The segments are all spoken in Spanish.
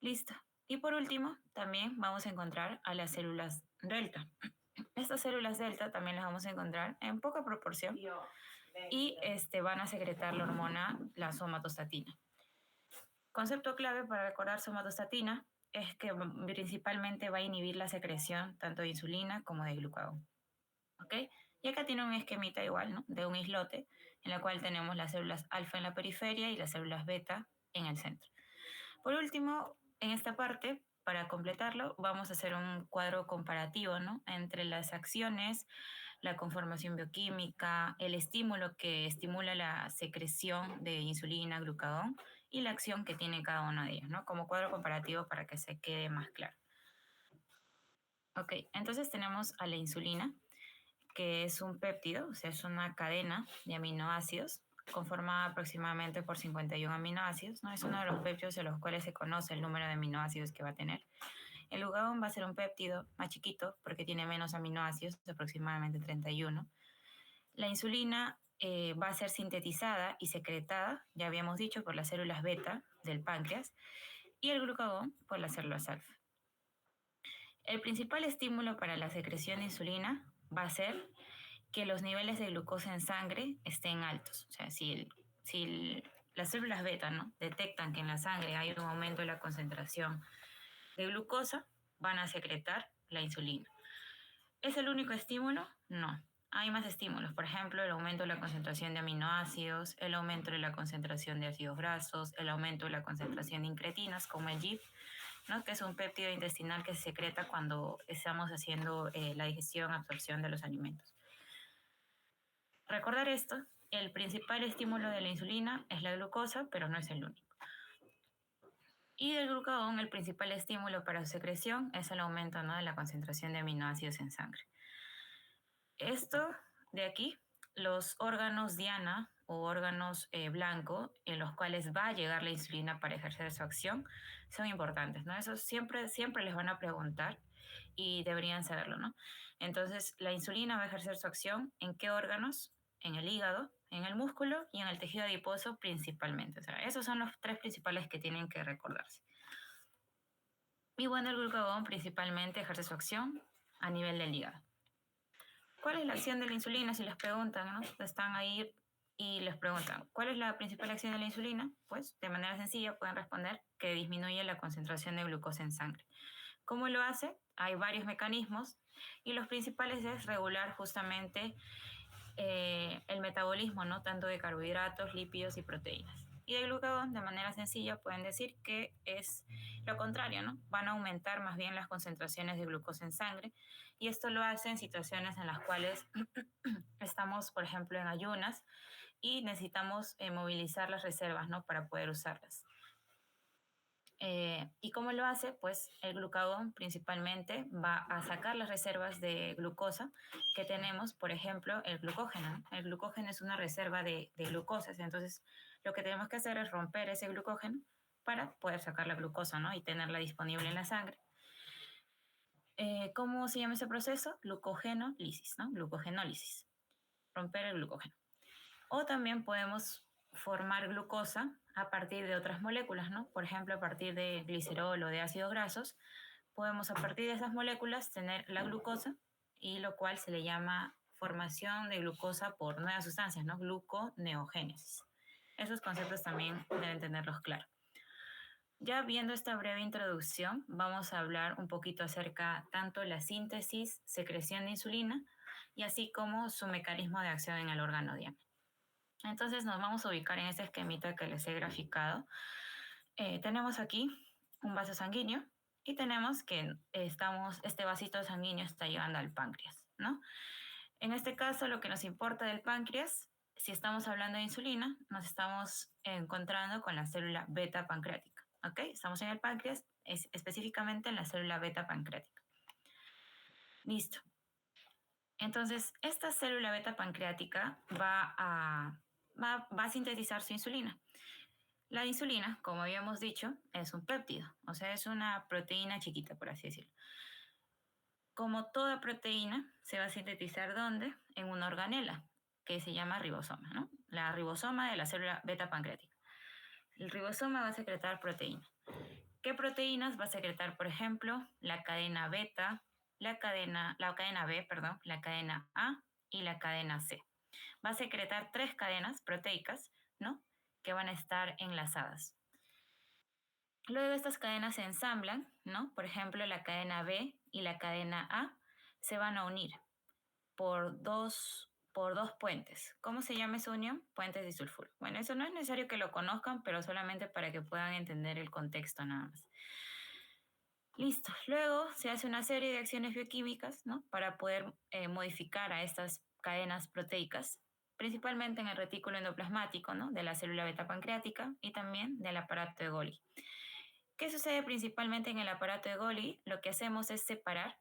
Listo. Y por último, también vamos a encontrar a las células delta. Estas células delta también las vamos a encontrar en poca proporción y van a secretar la hormona, la somatostatina. Concepto clave para recordar somatostatina es que principalmente va a inhibir la secreción tanto de insulina como de glucagón. ¿Ok? Y acá tiene un esquemita igual, ¿no? De un islote, en la cual tenemos las células alfa en la periferia y las células beta en el centro. Por último, en esta parte, para completarlo, vamos a hacer un cuadro comparativo, ¿no? Entre las acciones, la conformación bioquímica, el estímulo que estimula la secreción de insulina, glucagón y la acción que tiene cada una de ellas, ¿no? Como cuadro comparativo para que se quede más claro. Ok, entonces tenemos a la insulina, que es un péptido, o sea, es una cadena de aminoácidos conformada aproximadamente por 51 aminoácidos, ¿no? Es uno de los péptidos de los cuales se conoce el número de aminoácidos que va a tener. El glucagón va a ser un péptido más chiquito porque tiene menos aminoácidos, aproximadamente 31. La insulina va a ser sintetizada y secretada, ya habíamos dicho, por las células beta del páncreas, y el glucagón por las células alfa. El principal estímulo para la secreción de insulina va a ser que los niveles de glucosa en sangre estén altos. O sea, si las células beta, ¿no?, detectan que en la sangre hay un aumento de la concentración de glucosa, van a secretar la insulina. ¿Es el único estímulo? No. Hay más estímulos, por ejemplo, el aumento de la concentración de aminoácidos, el aumento de la concentración de ácidos grasos, el aumento de la concentración de incretinas, como el GIP, ¿no?, que es un péptido intestinal que se secreta cuando estamos haciendo la digestión, absorción de los alimentos. Recordar esto, el principal estímulo de la insulina es la glucosa, pero no es el único. Y del glucagón, el principal estímulo para su secreción es el aumento, ¿no?, de la concentración de aminoácidos en sangre. Esto de aquí, los órganos diana o órganos blanco en los cuales va a llegar la insulina para ejercer su acción son importantes, ¿no? Eso siempre les van a preguntar y deberían saberlo, ¿no? Entonces, la insulina va a ejercer su acción ¿en qué órganos? En el hígado, en el músculo y en el tejido adiposo principalmente. O sea, esos son los tres principales que tienen que recordarse. Y bueno, el glucagón principalmente ejerce su acción a nivel del hígado. ¿Cuál es la acción de la insulina? Si les preguntan, ¿no? Están ahí y les preguntan, ¿cuál es la principal acción de la insulina? Pues de manera sencilla pueden responder que disminuye la concentración de glucosa en sangre. ¿Cómo lo hace? Hay varios mecanismos y los principales es regular justamente el metabolismo, ¿no?, tanto de carbohidratos, lípidos y proteínas. Y de glucagón, de manera sencilla, pueden decir que es lo contrario, ¿no? Van a aumentar más bien las concentraciones de glucosa en sangre y esto lo hace en situaciones en las cuales estamos, por ejemplo, en ayunas y necesitamos movilizar las reservas, ¿no?, para poder usarlas. ¿Y cómo lo hace? Pues el glucagón principalmente va a sacar las reservas de glucosa que tenemos, por ejemplo, el glucógeno. El glucógeno es una reserva de glucosas, entonces lo que tenemos que hacer es romper ese glucógeno para poder sacar la glucosa, ¿no?, y tenerla disponible en la sangre. ¿Cómo se llama ese proceso? Glucogenólisis, ¿no? Glucogenólisis. Romper el glucógeno. O también podemos formar glucosa a partir de otras moléculas, ¿no? Por ejemplo, a partir de glicerol o de ácidos grasos, podemos a partir de esas moléculas tener la glucosa, y lo cual se le llama formación de glucosa por nuevas sustancias, ¿no? Gluconeogénesis. Esos conceptos también deben tenerlos claros. Ya viendo esta breve introducción, vamos a hablar un poquito acerca tanto de la síntesis, secreción de insulina y así como su mecanismo de acción en el órgano diana. Entonces nos vamos a ubicar en este esquemita que les he graficado. Tenemos aquí un vaso sanguíneo y tenemos que este vasito sanguíneo está llegando al páncreas, ¿no? En este caso, lo que nos importa del páncreas, si estamos hablando de insulina, nos estamos encontrando con la célula beta pancreática, ¿ok? Estamos en el páncreas, específicamente en la célula beta pancreática. Listo. Entonces, esta célula beta pancreática va a sintetizar su insulina. La insulina, como habíamos dicho, es un péptido, o sea, es una proteína chiquita, por así decirlo. Como toda proteína, se va a sintetizar ¿dónde? En una organela, que se llama ribosoma, ¿no? La ribosoma de la célula beta pancreática. El ribosoma va a secretar proteína. ¿Qué proteínas va a secretar, por ejemplo, la cadena beta, la cadena B, perdón, la cadena A y la cadena C? Va a secretar 3 cadenas proteicas, ¿no? Que van a estar enlazadas. Luego estas cadenas se ensamblan, ¿no? Por ejemplo, la cadena B y la cadena A se van a unir por dos puentes. ¿Cómo se llama esa unión? Puentes disulfuro. Bueno, eso no es necesario que lo conozcan, pero solamente para que puedan entender el contexto nada más. Listo. Luego se hace una serie de acciones bioquímicas, ¿no? Para poder modificar a estas cadenas proteicas, principalmente en el retículo endoplasmático, ¿no? De la célula beta pancreática y también del aparato de Golgi. ¿Qué sucede principalmente en el aparato de Golgi? Lo que hacemos es separar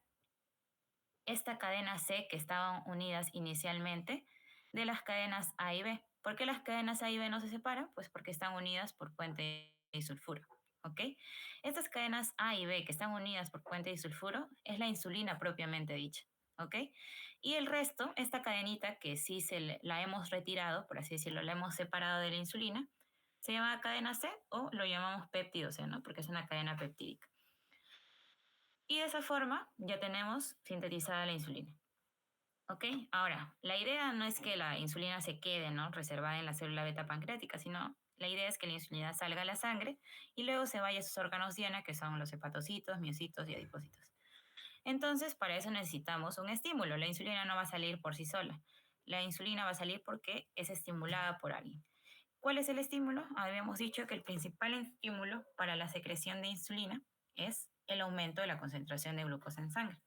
esta cadena C que estaban unidas inicialmente de las cadenas A y B. ¿Por qué las cadenas A y B no se separan? Pues porque están unidas por puente disulfuro. ¿Ok? Estas cadenas A y B que están unidas por puente disulfuro es la insulina propiamente dicha. ¿Ok? Y el resto, esta cadenita que sí la hemos retirado, por así decirlo, la hemos separado de la insulina, se llama cadena C o lo llamamos péptido C, ¿no? Porque es una cadena peptídica. Y de esa forma ya tenemos sintetizada la insulina. ¿Ok? Ahora, la idea no es que la insulina se quede, ¿no? Reservada en la célula beta pancreática, sino la idea es que la insulina salga a la sangre y luego se vaya a sus órganos diana, que son los hepatocitos, miocitos y adipocitos. Entonces, para eso necesitamos un estímulo. La insulina no va a salir por sí sola. La insulina va a salir porque es estimulada por alguien. ¿Cuál es el estímulo? Habíamos dicho que el principal estímulo para la secreción de insulina es el aumento de la concentración de glucosa en sangre.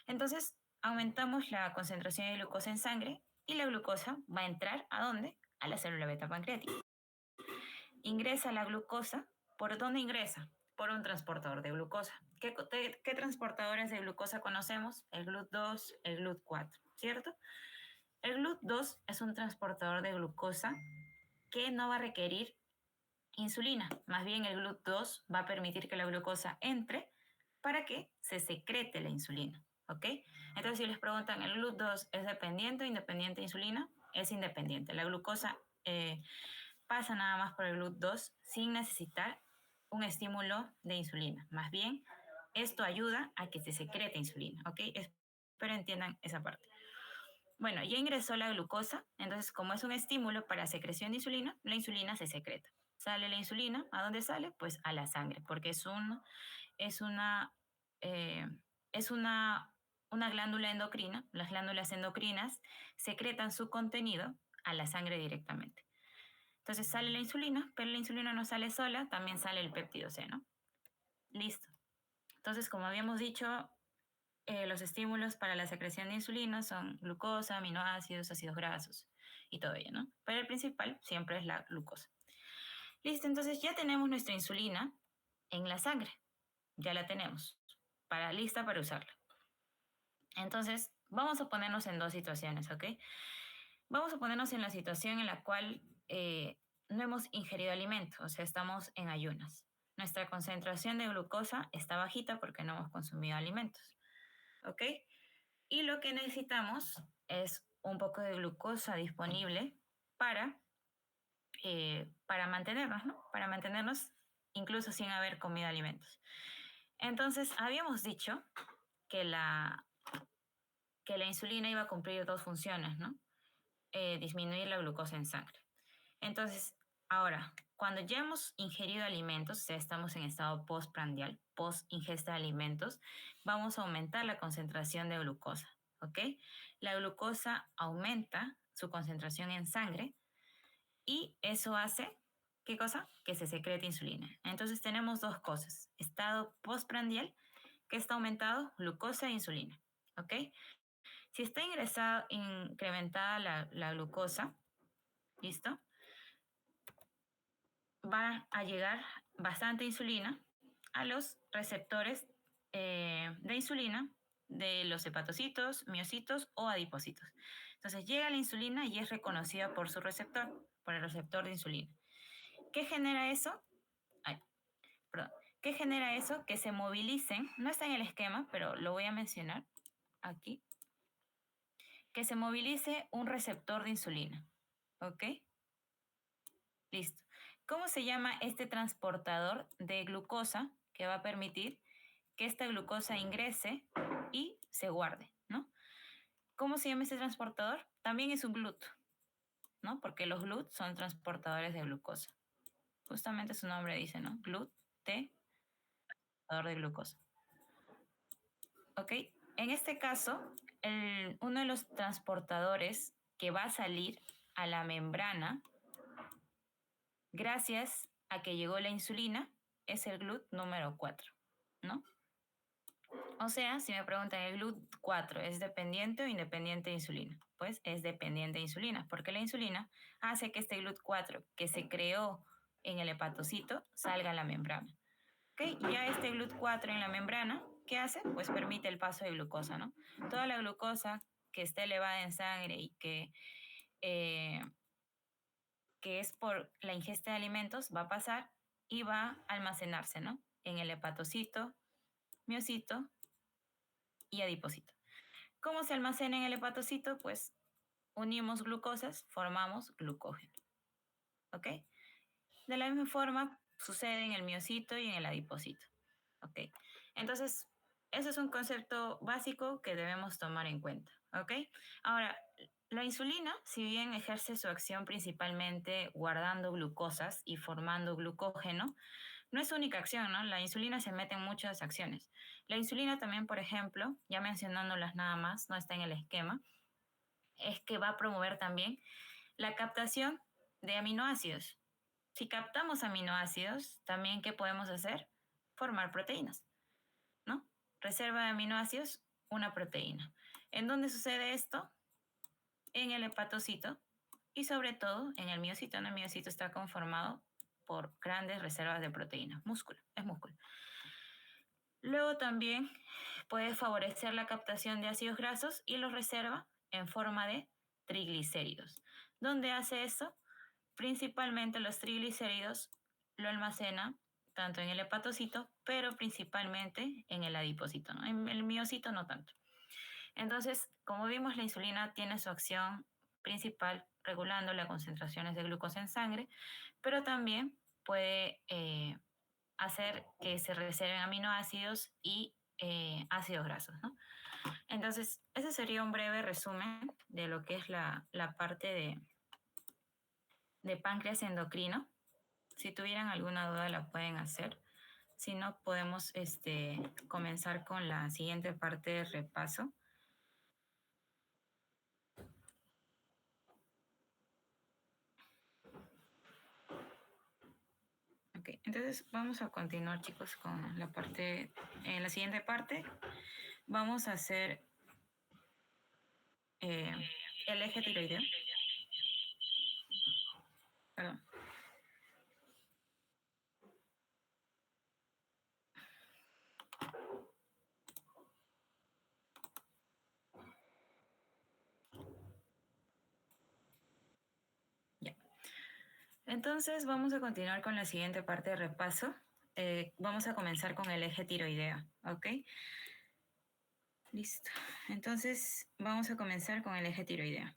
Entonces, aumentamos la concentración de glucosa en sangre y la glucosa va a entrar ¿a dónde? A la célula beta pancreática. Ingresa la glucosa. ¿Por dónde ingresa? Por un transportador de glucosa. ¿Qué transportadores de glucosa conocemos? El GLUT2, el GLUT4, ¿cierto? El GLUT2 es un transportador de glucosa que no va a requerir insulina. Más bien el GLUT2 va a permitir que la glucosa entre para que se secrete la insulina. ¿Ok? Entonces, si les preguntan, ¿el GLUT2 es dependiente o independiente de insulina? Es independiente. La glucosa pasa nada más por el GLUT2 sin necesitar un estímulo de insulina. Más bien, esto ayuda a que se secrete insulina. ¿Ok? Espero entiendan esa parte. Bueno, ya ingresó la glucosa, entonces como es un estímulo para secreción de insulina, la insulina se secreta. Sale la insulina, ¿a dónde sale? Pues a la sangre, porque es eh, una glándula endocrina. Las glándulas endocrinas secretan su contenido a la sangre directamente. Entonces sale la insulina, pero la insulina no sale sola, también sale el péptido C, ¿no? Listo. Entonces, como habíamos dicho, los estímulos para la secreción de insulina son glucosa, aminoácidos, ácidos grasos y todo ello, ¿no? Pero el principal siempre es la glucosa. Listo, entonces ya tenemos nuestra insulina en la sangre. Ya la tenemos, lista para usarla. Entonces, vamos a ponernos en dos situaciones, ¿ok? Vamos a ponernos en la situación en la cual no hemos ingerido alimento, o sea, estamos en ayunas. Nuestra concentración de glucosa está bajita porque no hemos consumido alimentos, ¿ok? Y lo que necesitamos es un poco de glucosa disponible para mantenernos, ¿no? Para mantenernos incluso sin haber comido alimentos. Entonces, habíamos dicho que la insulina iba a cumplir dos funciones, ¿no? Disminuir la glucosa en sangre. Entonces, ahora, cuando ya hemos ingerido alimentos, o sea, estamos en estado postprandial, post ingesta de alimentos, vamos a aumentar la concentración de glucosa, ¿ok? La glucosa aumenta su concentración en sangre y eso hace, ¿qué cosa? Que se secrete insulina. Entonces tenemos dos cosas, estado postprandial, que está aumentado, glucosa e insulina, ¿ok? Si está incrementada la glucosa, ¿listo? Va a llegar bastante insulina a los receptores de insulina de los hepatocitos, miocitos o adipocitos. Entonces llega la insulina y es reconocida por su receptor, por el receptor de insulina. ¿Qué genera eso? Ay, perdón. ¿Qué genera eso? Que se movilicen, no está en el esquema, pero lo voy a mencionar aquí, que se movilice un receptor de insulina. ¿Ok? Listo. ¿Cómo se llama este transportador de glucosa que va a permitir que esta glucosa ingrese y se guarde, ¿no? ¿Cómo se llama este transportador? También es un GLUT, ¿no? Porque los GLUT son transportadores de glucosa. Justamente su nombre dice, ¿no? GLUT, T, transportador de glucosa. ¿Ok? En este caso, uno de los transportadores que va a salir a la membrana gracias a que llegó la insulina es el GLUT número 4, ¿no? O sea, si me preguntan, ¿el GLUT4 es dependiente o independiente de insulina? Pues es dependiente de insulina, porque la insulina hace que este GLUT4 que se creó en el hepatocito salga a la membrana. ¿Okay? Ya este GLUT4 en la membrana, ¿qué hace? Pues permite el paso de glucosa, ¿no? Toda la glucosa que esté elevada en sangre y eh, que es por la ingesta de alimentos va a pasar y va a almacenarse, ¿no? En el hepatocito, miocito y adipocito. ¿Cómo se almacena en el hepatocito? Pues unimos glucosas, formamos glucógeno. ¿Ok? De la misma forma sucede en el miocito y en el adipocito. ¿Ok? Entonces, ese es un concepto básico que debemos tomar en cuenta. ¿Ok? Ahora, la insulina, si bien ejerce su acción principalmente guardando glucosas y formando glucógeno, no es su única acción, ¿no? La insulina se mete en muchas acciones. La insulina también, por ejemplo, ya mencionándolas nada más, no está en el esquema, es que va a promover también la captación de aminoácidos. Si captamos aminoácidos, también ¿qué podemos hacer? Formar proteínas, ¿no? Reserva de aminoácidos, una proteína. ¿En dónde sucede esto? En el hepatocito y sobre todo en el miocito. El miocito está conformado por grandes reservas de proteínas, músculo, es músculo. Luego también puede favorecer la captación de ácidos grasos y los reserva en forma de triglicéridos. ¿Dónde hace eso? Principalmente los triglicéridos lo almacena tanto en el hepatocito, pero principalmente en el adipocito, ¿no? En el miocito no tanto. Entonces, como vimos, la insulina tiene su acción principal regulando las concentraciones de glucosa en sangre, pero también puede hacer que se reserven aminoácidos y ácidos grasos, ¿no? Entonces, ese sería un breve resumen de lo que es la parte de páncreas endocrino. Si tuvieran alguna duda la pueden hacer. Si no, podemos comenzar con la siguiente parte de repaso. Ok, entonces vamos a continuar, chicos, con la parte. En la siguiente parte vamos a hacer el eje tiroideo. Perdón. Ya. Entonces vamos a continuar con la siguiente parte de repaso. Vamos a comenzar con el eje tiroideo, ¿ok? Listo. Entonces vamos a comenzar con el eje tiroideo.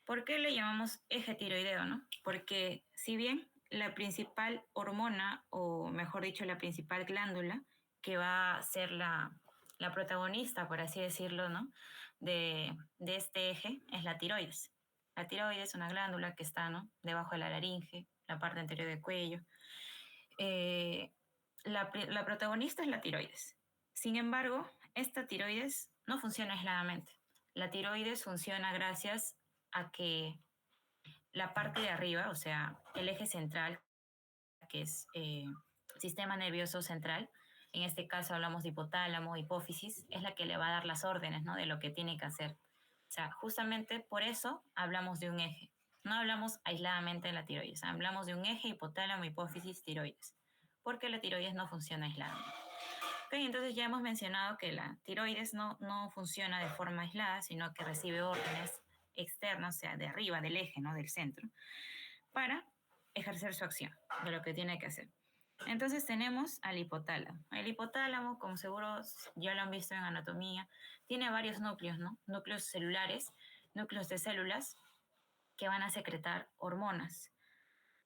¿Por qué le llamamos eje tiroideo, no? Porque si bien la principal hormona, o mejor dicho, la principal glándula que va a ser la protagonista, por así decirlo, ¿no? De este eje es la tiroides. La tiroides es una glándula que está, ¿no? Debajo de la laringe, la parte anterior del cuello. La protagonista es la tiroides. Sin embargo, esta tiroides no funciona aisladamente. La tiroides funciona gracias a que la parte de arriba, o sea, el eje central, que es sistema nervioso central, en este caso hablamos de hipotálamo, hipófisis, es la que le va a dar las órdenes, ¿no? De lo que tiene que hacer. O sea, justamente por eso hablamos de un eje. No hablamos aisladamente de la tiroides, hablamos de un eje hipotálamo, hipófisis, tiroides, porque la tiroides no funciona aisladamente. Okay, entonces ya hemos mencionado que la tiroides no funciona de forma aislada, sino que recibe órdenes externas, o sea, de arriba, del eje, ¿no? Del centro, para ejercer su acción, de lo que tiene que hacer. Entonces tenemos al hipotálamo. El hipotálamo, como seguro ya lo han visto en anatomía, tiene varios núcleos, ¿no? Núcleos celulares, núcleos de células que van a secretar hormonas.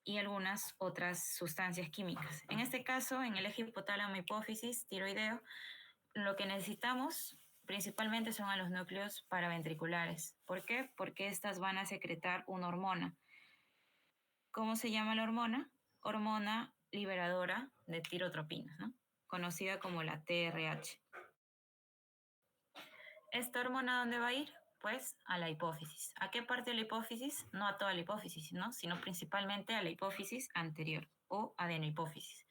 y algunas otras sustancias químicas. En este caso, en el eje hipotálamo hipófisis tiroideo, lo que necesitamos principalmente son a los núcleos paraventriculares. ¿Por qué? Porque estas van a secretar una hormona. ¿Cómo se llama la hormona? Hormona liberadora de tirotropinas, ¿no? Conocida como la TRH. ¿Esta hormona dónde va a ir? Pues a la hipófisis. ¿A qué parte de la hipófisis? No a toda la hipófisis, ¿no? Sino principalmente a la hipófisis anterior o adenohipófisis.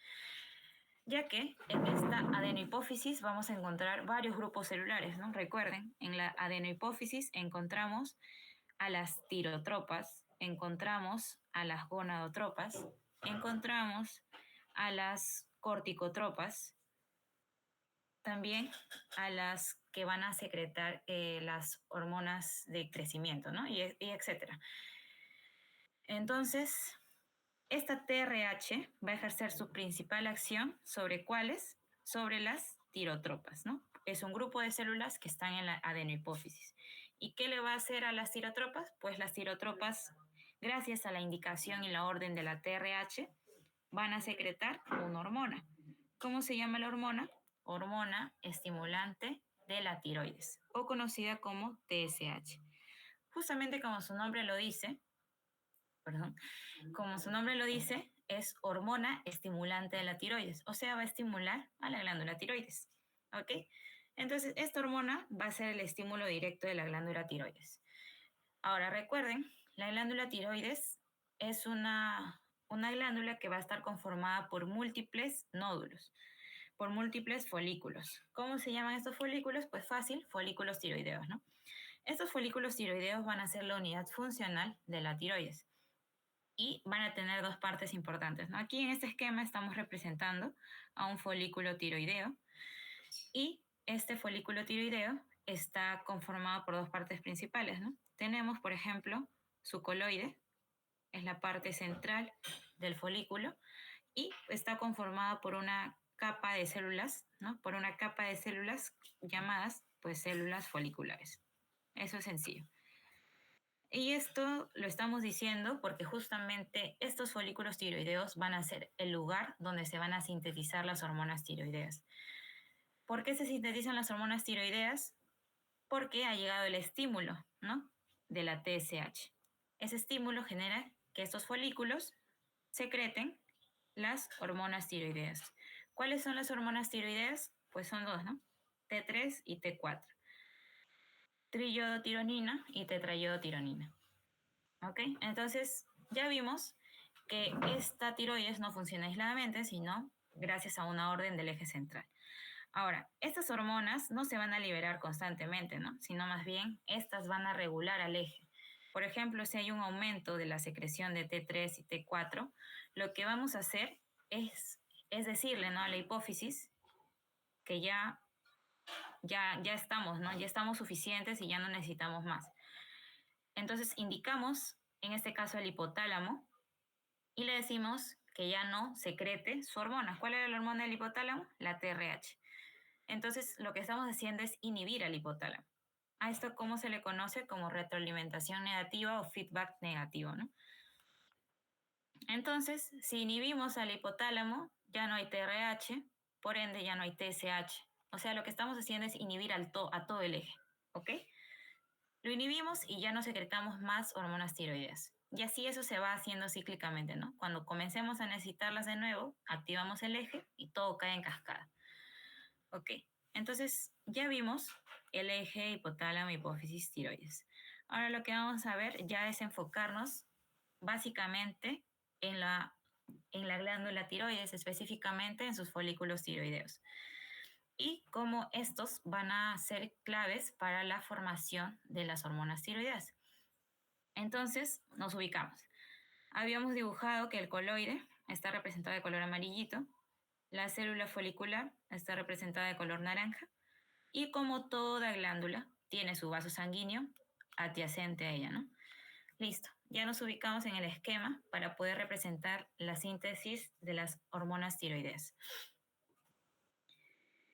Ya que en esta adenohipófisis vamos a encontrar varios grupos celulares, ¿no? Recuerden, en la adenohipófisis encontramos a las tirotropas, encontramos a las gonadotropas, encontramos a las corticotropas, también a las que van a secretar las hormonas de crecimiento, ¿no? Y etcétera. Entonces, esta TRH va a ejercer su principal acción sobre cuáles, sobre las tirotropas, ¿no? Es un grupo de células que están en la adenohipófisis. ¿Y qué le va a hacer a las tirotropas? Pues las tirotropas, gracias a la indicación y la orden de la TRH, van a secretar una hormona. ¿Cómo se llama la hormona? Hormona estimulante de la tiroides, o conocida como TSH. Justamente como su nombre lo dice, como su nombre lo dice, es hormona estimulante de la tiroides, o sea, va a estimular a la glándula tiroides. ¿Ok? Entonces, esta hormona va a ser el estímulo directo de la glándula tiroides. Ahora, recuerden, la glándula tiroides es una glándula que va a estar conformada por múltiples nódulos, por múltiples folículos. ¿Cómo se llaman estos folículos? Pues fácil, folículos tiroideos, ¿no? Estos folículos tiroideos van a ser la unidad funcional de la tiroides y van a tener dos partes importantes, ¿no? Aquí en este esquema estamos representando a un folículo tiroideo y este folículo tiroideo está conformado por dos partes principales, ¿no? Tenemos, por ejemplo, su coloide, es la parte central del folículo y está conformada por una capa de células, ¿no? Por una capa de células llamadas, pues, células foliculares. Eso es sencillo. Y esto lo estamos diciendo porque justamente estos folículos tiroideos van a ser el lugar donde se van a sintetizar las hormonas tiroideas. ¿Por qué se sintetizan las hormonas tiroideas? Porque ha llegado el estímulo, ¿no? De la TSH. Ese estímulo genera que estos folículos secreten las hormonas tiroideas. ¿Cuáles son las hormonas tiroideas? Pues son dos, ¿no? T3 y T4. Triiodotironina y tetraiodotironina. ¿Ok? Entonces, ya vimos que esta tiroides no funciona aisladamente, sino gracias a una orden del eje central. Ahora, estas hormonas no se van a liberar constantemente, ¿no? Sino más bien, estas van a regular al eje. Por ejemplo, si hay un aumento de la secreción de T3 y T4, lo que vamos a hacer es decirle, ¿no? A la hipófisis que ya estamos, ¿no? Ya estamos suficientes y ya no necesitamos más. Entonces, indicamos, en este caso, el hipotálamo y le decimos que ya no secrete su hormona. ¿Cuál era la hormona del hipotálamo? La TRH. Entonces, lo que estamos haciendo es inhibir al hipotálamo. A esto, ¿cómo se le conoce? Como retroalimentación negativa o feedback negativo, ¿no? Entonces, si inhibimos al hipotálamo, ya no hay TRH, por ende ya no hay TSH. O sea, lo que estamos haciendo es inhibir a todo el eje, ¿ok? Lo inhibimos y ya no secretamos más hormonas tiroideas. Y así eso se va haciendo cíclicamente, ¿no? Cuando comencemos a necesitarlas de nuevo, activamos el eje y todo cae en cascada. Ok, entonces ya vimos el eje hipotálamo, hipófisis, tiroides. Ahora lo que vamos a ver ya es enfocarnos básicamente en la glándula tiroides, específicamente en sus folículos tiroideos. Y cómo estos van a ser claves para la formación de las hormonas tiroideas. Entonces, nos ubicamos. Habíamos dibujado que el coloide está representado de color amarillito, la célula folicular está representada de color naranja y como toda glándula tiene su vaso sanguíneo adyacente a ella, ¿no? Listo, ya nos ubicamos en el esquema para poder representar la síntesis de las hormonas tiroideas.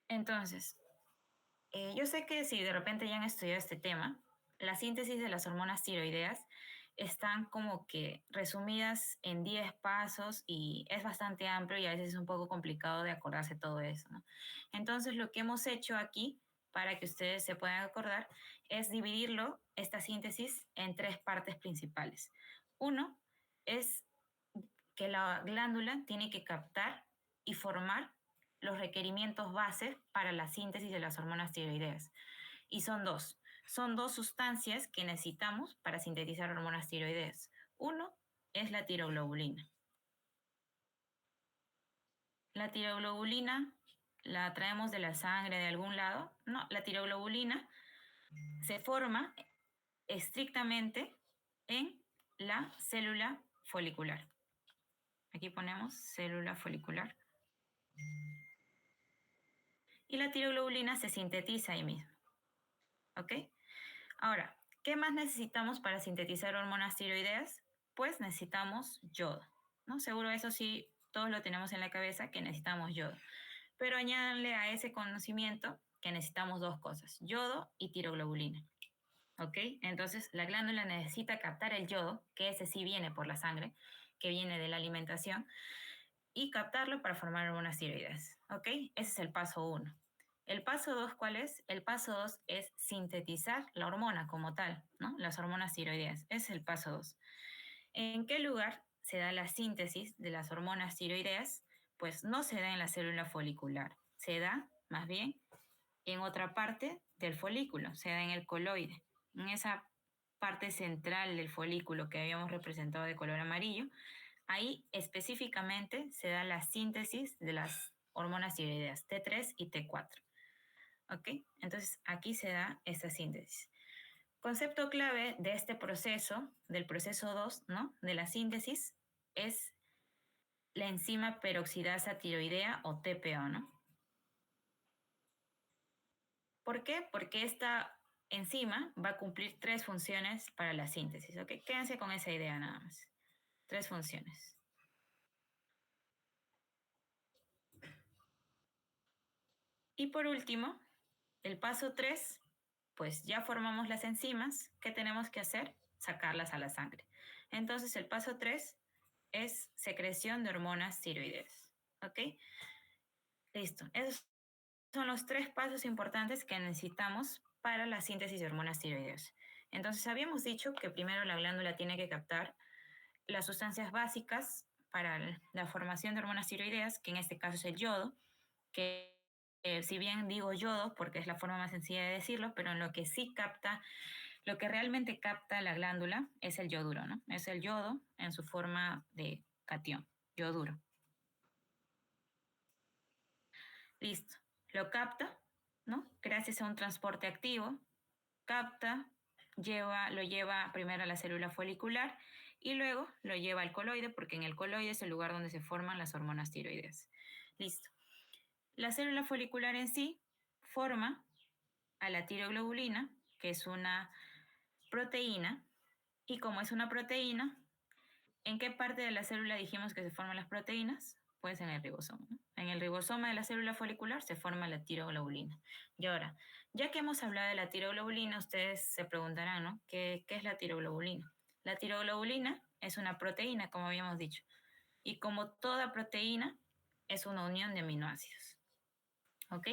Entonces, yo sé que si de repente ya han estudiado este tema, la síntesis de las hormonas tiroideas están como que resumidas en 10 pasos y es bastante amplio y a veces es un poco complicado de acordarse todo eso, ¿no? Entonces lo que hemos hecho aquí, para que ustedes se puedan acordar, es dividirlo, esta síntesis, en 3 partes principales. Uno es que la glándula tiene que captar y formar los requerimientos bases para la síntesis de las hormonas tiroideas. Y son dos. Son dos sustancias que necesitamos para sintetizar hormonas tiroideas. Uno es la tiroglobulina. La tiroglobulina la traemos de la sangre de algún lado. No, la tiroglobulina se forma estrictamente en la célula folicular. Aquí ponemos célula folicular. Y la tiroglobulina se sintetiza ahí mismo. ¿Ok? Ahora, ¿qué más necesitamos para sintetizar hormonas tiroideas? Pues necesitamos yodo, ¿no? Seguro eso sí, todos lo tenemos en la cabeza, que necesitamos yodo. Pero añádanle a ese conocimiento que necesitamos dos cosas, yodo y tiroglobulina. ¿Ok? Entonces, la glándula necesita captar el yodo, que ese sí viene por la sangre, que viene de la alimentación, y captarlo para formar hormonas tiroideas. ¿Ok? Ese es el paso 1. El paso 2, ¿cuál es? El paso 2 es sintetizar la hormona como tal, ¿no? Las hormonas tiroideas. Ese es el paso 2. ¿En qué lugar se da la síntesis de las hormonas tiroideas? Pues no se da en la célula folicular, se da más bien en otra parte del folículo, se da en el coloide, en esa parte central del folículo que habíamos representado de color amarillo. Ahí específicamente se da la síntesis de las hormonas tiroideas T3 y T4. ¿Ok? Entonces aquí se da esta síntesis. Concepto clave de este proceso, del proceso 2, ¿no? De la síntesis, es la enzima peroxidasa tiroidea o TPO, ¿no? ¿Por qué? Porque esta enzima va a cumplir 3 funciones para la síntesis, ¿ok? Quédense con esa idea nada más. 3 funciones. Y por último, el paso 3, pues ya formamos las enzimas. ¿Qué tenemos que hacer? Sacarlas a la sangre. Entonces el paso 3 es secreción de hormonas tiroideas. ¿Ok? Listo. Esos son los 3 pasos importantes que necesitamos para la síntesis de hormonas tiroideas. Entonces habíamos dicho que primero la glándula tiene que captar las sustancias básicas para la formación de hormonas tiroideas, que en este caso es el yodo, que si bien digo yodo porque es la forma más sencilla de decirlo, pero en lo que sí capta, lo que realmente capta la glándula es el yoduro, ¿no? Es el yodo en su forma de catión, yoduro. Listo. Lo capta, ¿no? Gracias a un transporte activo, capta, lo lleva primero a la célula folicular y luego lo lleva al coloide, porque en el coloide es el lugar donde se forman las hormonas tiroideas. Listo. La célula folicular en sí forma a la tiroglobulina, que es una proteína, y como es una proteína, ¿en qué parte de la célula dijimos que se forman las proteínas? Pues en el ribosoma, ¿no? En el ribosoma de la célula folicular se forma la tiroglobulina. Y ahora, ya que hemos hablado de la tiroglobulina, ustedes se preguntarán, ¿no? ¿Qué es la tiroglobulina? La tiroglobulina es una proteína, como habíamos dicho, y como toda proteína, es una unión de aminoácidos. ¿Ok?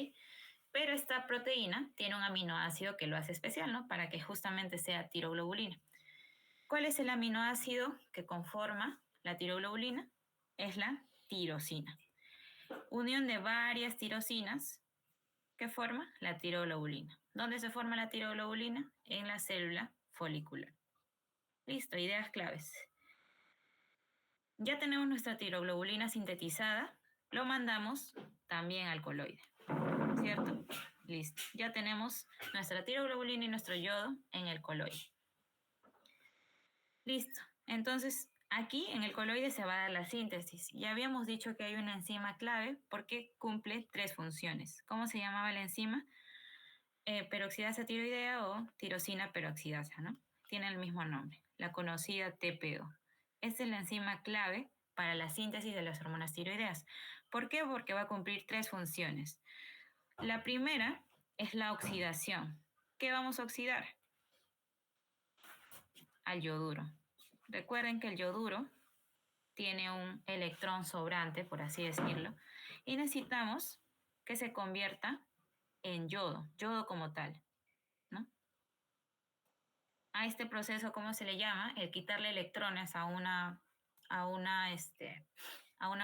Pero esta proteína tiene un aminoácido que lo hace especial, ¿no? Para que justamente sea tiroglobulina. ¿Cuál es el aminoácido que conforma la tiroglobulina? Es la tirosina. Unión de varias tirosinas que forma la tiroglobulina. ¿Dónde se forma la tiroglobulina? En la célula folicular. Listo, ideas claves. Ya tenemos nuestra tiroglobulina sintetizada, lo mandamos también al coloide, ¿cierto? Listo, ya tenemos nuestra tiroglobulina y nuestro yodo en el coloide. Listo, entonces aquí en el coloide se va a dar la síntesis. Ya habíamos dicho que hay una enzima clave porque cumple 3 funciones. ¿Cómo se llamaba la enzima? Peroxidasa tiroidea o tirosina peroxidasa, ¿no? Tiene el mismo nombre, la conocida TPO. Esta es la enzima clave para la síntesis de las hormonas tiroideas. ¿Por qué? Porque va a cumplir 3 funciones. La primera es la oxidación. ¿Qué vamos a oxidar? Al yoduro. Recuerden que el yoduro tiene un electrón sobrante, por así decirlo, y necesitamos que se convierta en yodo como tal, ¿no? A este proceso, ¿cómo se le llama? El quitarle electrones a una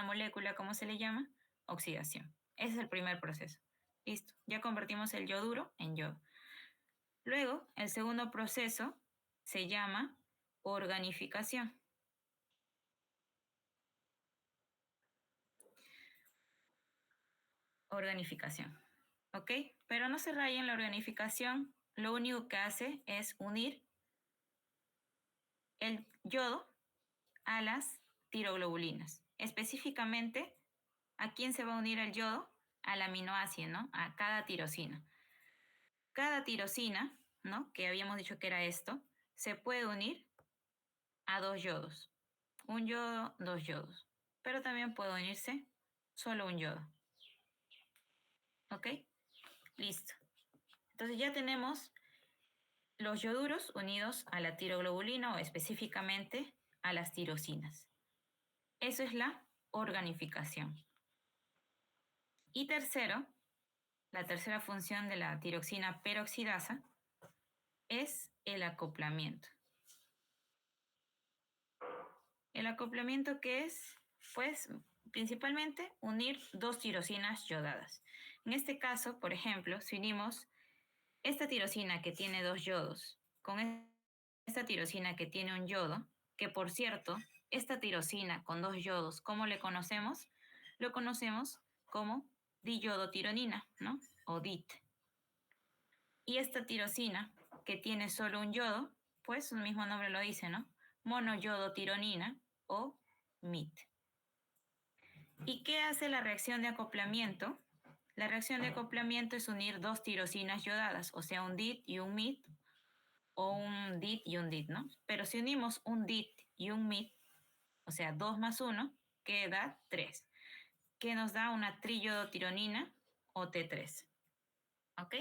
molécula, ¿cómo se le llama? Oxidación. Ese es el primer proceso. Listo, ya convertimos el yoduro en yodo. Luego, el segundo proceso se llama organificación. Organificación, ¿ok? Pero no se rayen la organificación, lo único que hace es unir el yodo a las tiroglobulinas. Específicamente, ¿a quién se va a unir el yodo? Al aminoácido, ¿no? A cada tirosina. Cada tirosina, ¿no? Que habíamos dicho que era esto, se puede unir a dos yodos. Un yodo, dos yodos. Pero también puede unirse solo un yodo. ¿Ok? Listo. Entonces ya tenemos los yoduros unidos a la tiroglobulina o específicamente a las tirosinas. Eso es la organificación. Y tercero, la tercera función de la tiroxina peroxidasa es el acoplamiento. ¿El acoplamiento qué es? Pues principalmente unir dos tirosinas yodadas. En este caso, por ejemplo, si unimos esta tirosina que tiene dos yodos con esta tirosina que tiene un yodo, que por cierto, esta tirosina con dos yodos, ¿cómo le conocemos? Lo conocemos como diyodotironina, ¿no? O DIT. Y esta tirosina que tiene solo un yodo, pues su mismo nombre lo dice, ¿no? Monoyodotironina o MIT. ¿Y qué hace la reacción de acoplamiento? La reacción de acoplamiento es unir dos tirosinas yodadas, o sea, un DIT y un MIT, o un DIT y un DIT, ¿no? Pero si unimos un DIT y un MIT, o sea, 2 más 1, queda 3, que nos da una triyodotironina o T3. ¿Ok?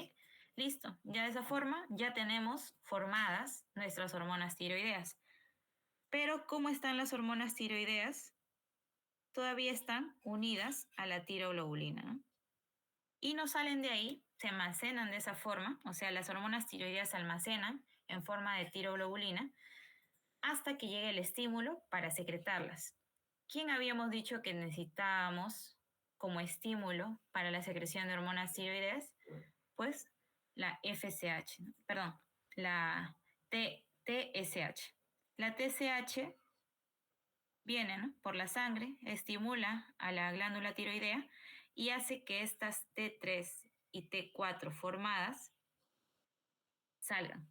Listo. Ya de esa forma ya tenemos formadas nuestras hormonas tiroideas. Pero ¿cómo están las hormonas tiroideas? Todavía están unidas a la tiroglobulina, ¿no? Y no salen de ahí, se almacenan de esa forma, o sea, las hormonas tiroideas se almacenan en forma de tiroglobulina hasta que llegue el estímulo para secretarlas. ¿Quién habíamos dicho que necesitábamos como estímulo para la secreción de hormonas tiroideas? Pues la FSH, ¿no? Perdón, la TSH. La TSH viene, ¿no?, por la sangre, estimula a la glándula tiroidea y hace que estas T3 y T4 formadas salgan,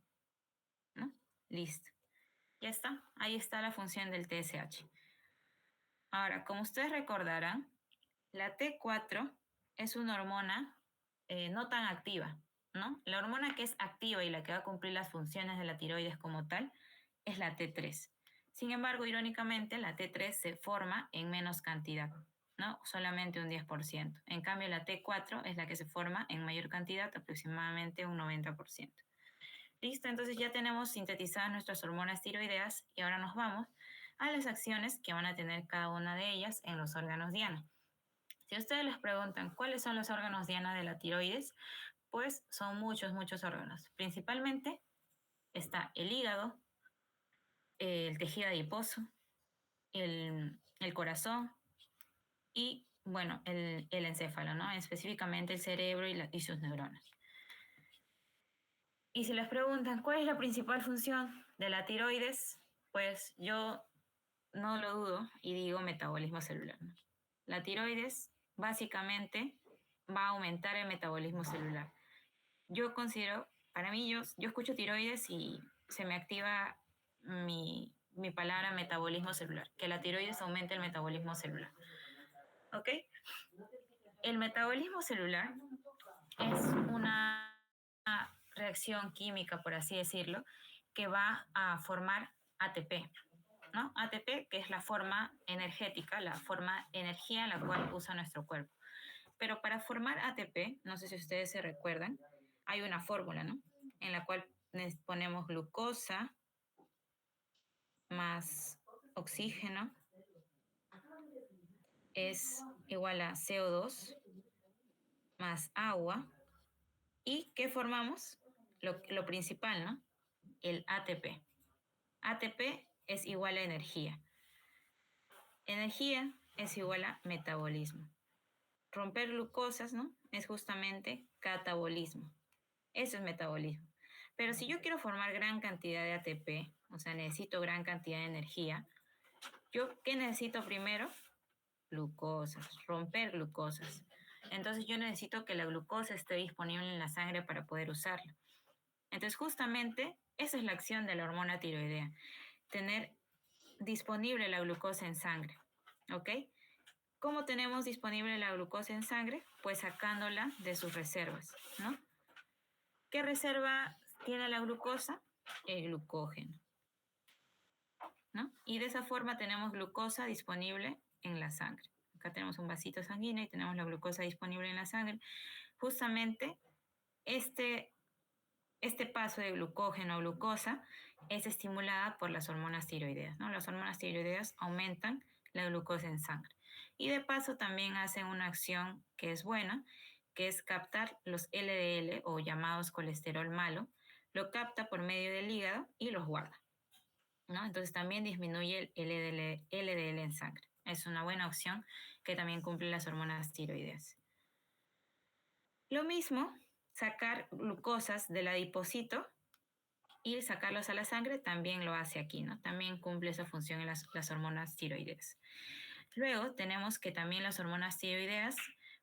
¿no? Listo. Ya está. Ahí está la función del TSH. Ahora, como ustedes recordarán, la T4 es una hormona no tan activa, ¿no? La hormona que es activa y la que va a cumplir las funciones de la tiroides como tal es la T3. Sin embargo, irónicamente, la T3 se forma en menos cantidad, ¿no? Solamente un 10%. En cambio, la T4 es la que se forma en mayor cantidad, aproximadamente un 90%. Listo, entonces ya tenemos sintetizadas nuestras hormonas tiroideas y ahora nos vamos a las acciones que van a tener cada una de ellas en los órganos diana. Si ustedes les preguntan cuáles son los órganos diana de la tiroides, pues son muchos, muchos órganos. Principalmente está el hígado, el tejido adiposo, el corazón y, bueno, el encéfalo, ¿no? Específicamente el cerebro y sus neuronas. Y si les preguntan cuál es la principal función de la tiroides, pues yo no lo dudo y digo metabolismo celular, ¿no? La tiroides básicamente va a aumentar el metabolismo celular. Yo considero, para mí, yo escucho tiroides y se me activa mi palabra metabolismo celular, que la tiroides aumente el metabolismo celular. ¿Ok? El metabolismo celular es una reacción química, por así decirlo, que va a formar ATP, ¿no? ATP, que es la forma energética, la forma energía la cual usa nuestro cuerpo. Pero para formar ATP, no sé si ustedes se recuerdan, hay una fórmula, ¿no? En la cual ponemos glucosa más más oxígeno es igual a CO2 más agua. ¿Y qué formamos? Lo principal, ¿no? El ATP. ATP es igual a energía. Energía es igual a metabolismo. Romper glucosas, ¿no? Es justamente catabolismo. Eso es metabolismo. Pero si yo quiero formar gran cantidad de ATP, o sea, necesito gran cantidad de energía, ¿yo qué necesito primero? Glucosas, romper glucosas. Entonces yo necesito que la glucosa esté disponible en la sangre para poder usarla. Entonces justamente esa es la acción de la hormona tiroidea, tener disponible la glucosa en sangre, ¿ok? ¿Cómo tenemos disponible la glucosa en sangre? Pues sacándola de sus reservas, ¿no? ¿Qué reserva tiene la glucosa? El glucógeno, ¿no? Y de esa forma tenemos glucosa disponible en la sangre. Acá tenemos un vasito sanguíneo y tenemos la glucosa disponible en la sangre. Justamente este paso de glucógeno a glucosa es estimulada por las hormonas tiroideas, ¿no? Las hormonas tiroideas aumentan la glucosa en sangre. Y de paso también hacen una acción que es buena, que es captar los LDL o llamados colesterol malo, lo capta por medio del hígado y los guarda, ¿no? Entonces también disminuye el LDL en sangre. Es una buena opción que también cumple las hormonas tiroideas. Lo mismo, sacar glucosas del adipocito y sacarlos a la sangre también lo hace aquí, ¿no? También cumple esa función en las hormonas tiroideas. Luego tenemos que también las hormonas tiroideas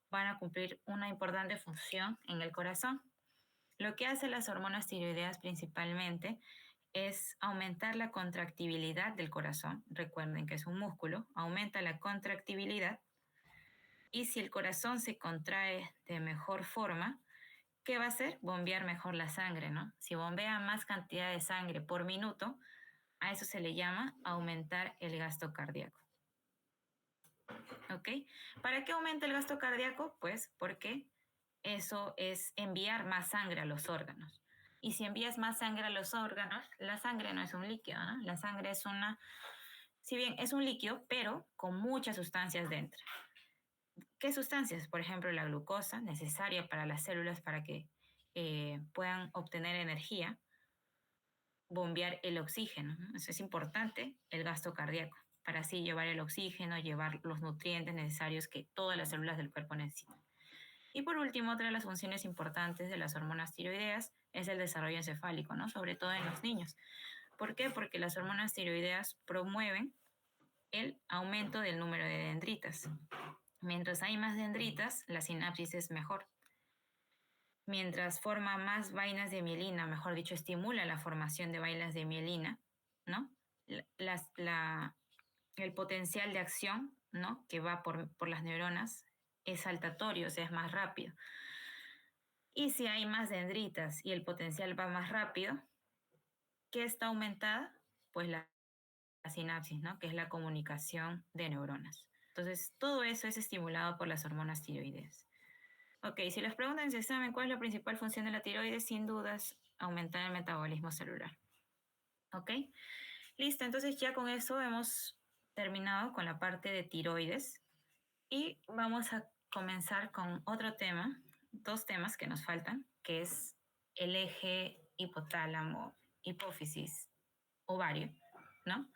van a cumplir una importante función en el corazón. Lo que hacen las hormonas tiroideas principalmente es aumentar la contractibilidad del corazón. Recuerden que es un músculo, aumenta la contractibilidad y si el corazón se contrae de mejor forma, ¿qué va a hacer? Bombear mejor la sangre, ¿no? Si bombea más cantidad de sangre por minuto, a eso se le llama aumentar el gasto cardíaco. ¿Ok? ¿Para qué aumenta el gasto cardíaco? Pues porque eso es enviar más sangre a los órganos. Y si envías más sangre a los órganos, la sangre no es un líquido, ¿no? La sangre es si bien es un líquido, pero con muchas sustancias dentro. ¿Qué sustancias? Por ejemplo, la glucosa, necesaria para las células para que puedan obtener energía, bombear el oxígeno, ¿no? Eso es importante, el gasto cardíaco, para así llevar el oxígeno, llevar los nutrientes necesarios que todas las células del cuerpo necesitan. Y por último, otra de las funciones importantes de las hormonas tiroideas es el desarrollo encefálico, ¿no? Sobre todo en los niños. ¿Por qué? Porque las hormonas tiroideas promueven el aumento del número de dendritas. Mientras hay más dendritas, la sinapsis es mejor. Mientras forma más vainas de mielina, mejor dicho, estimula la formación de vainas de mielina, ¿no? El potencial de acción, ¿no? Que va por las neuronas es saltatorio, o sea, es más rápido. Y si hay más dendritas y el potencial va más rápido, ¿qué está aumentada? Pues la sinapsis, ¿no? Que es la comunicación de neuronas. Entonces, todo eso es estimulado por las hormonas tiroideas. Ok, si les preguntan en su examen cuál es la principal función de la tiroides, sin dudas, aumentar el metabolismo celular. Ok, listo, entonces ya con eso hemos terminado con la parte de tiroides y vamos a comenzar con otro tema, dos temas que nos faltan, que es el eje hipotálamo, hipófisis, ovario, ¿no?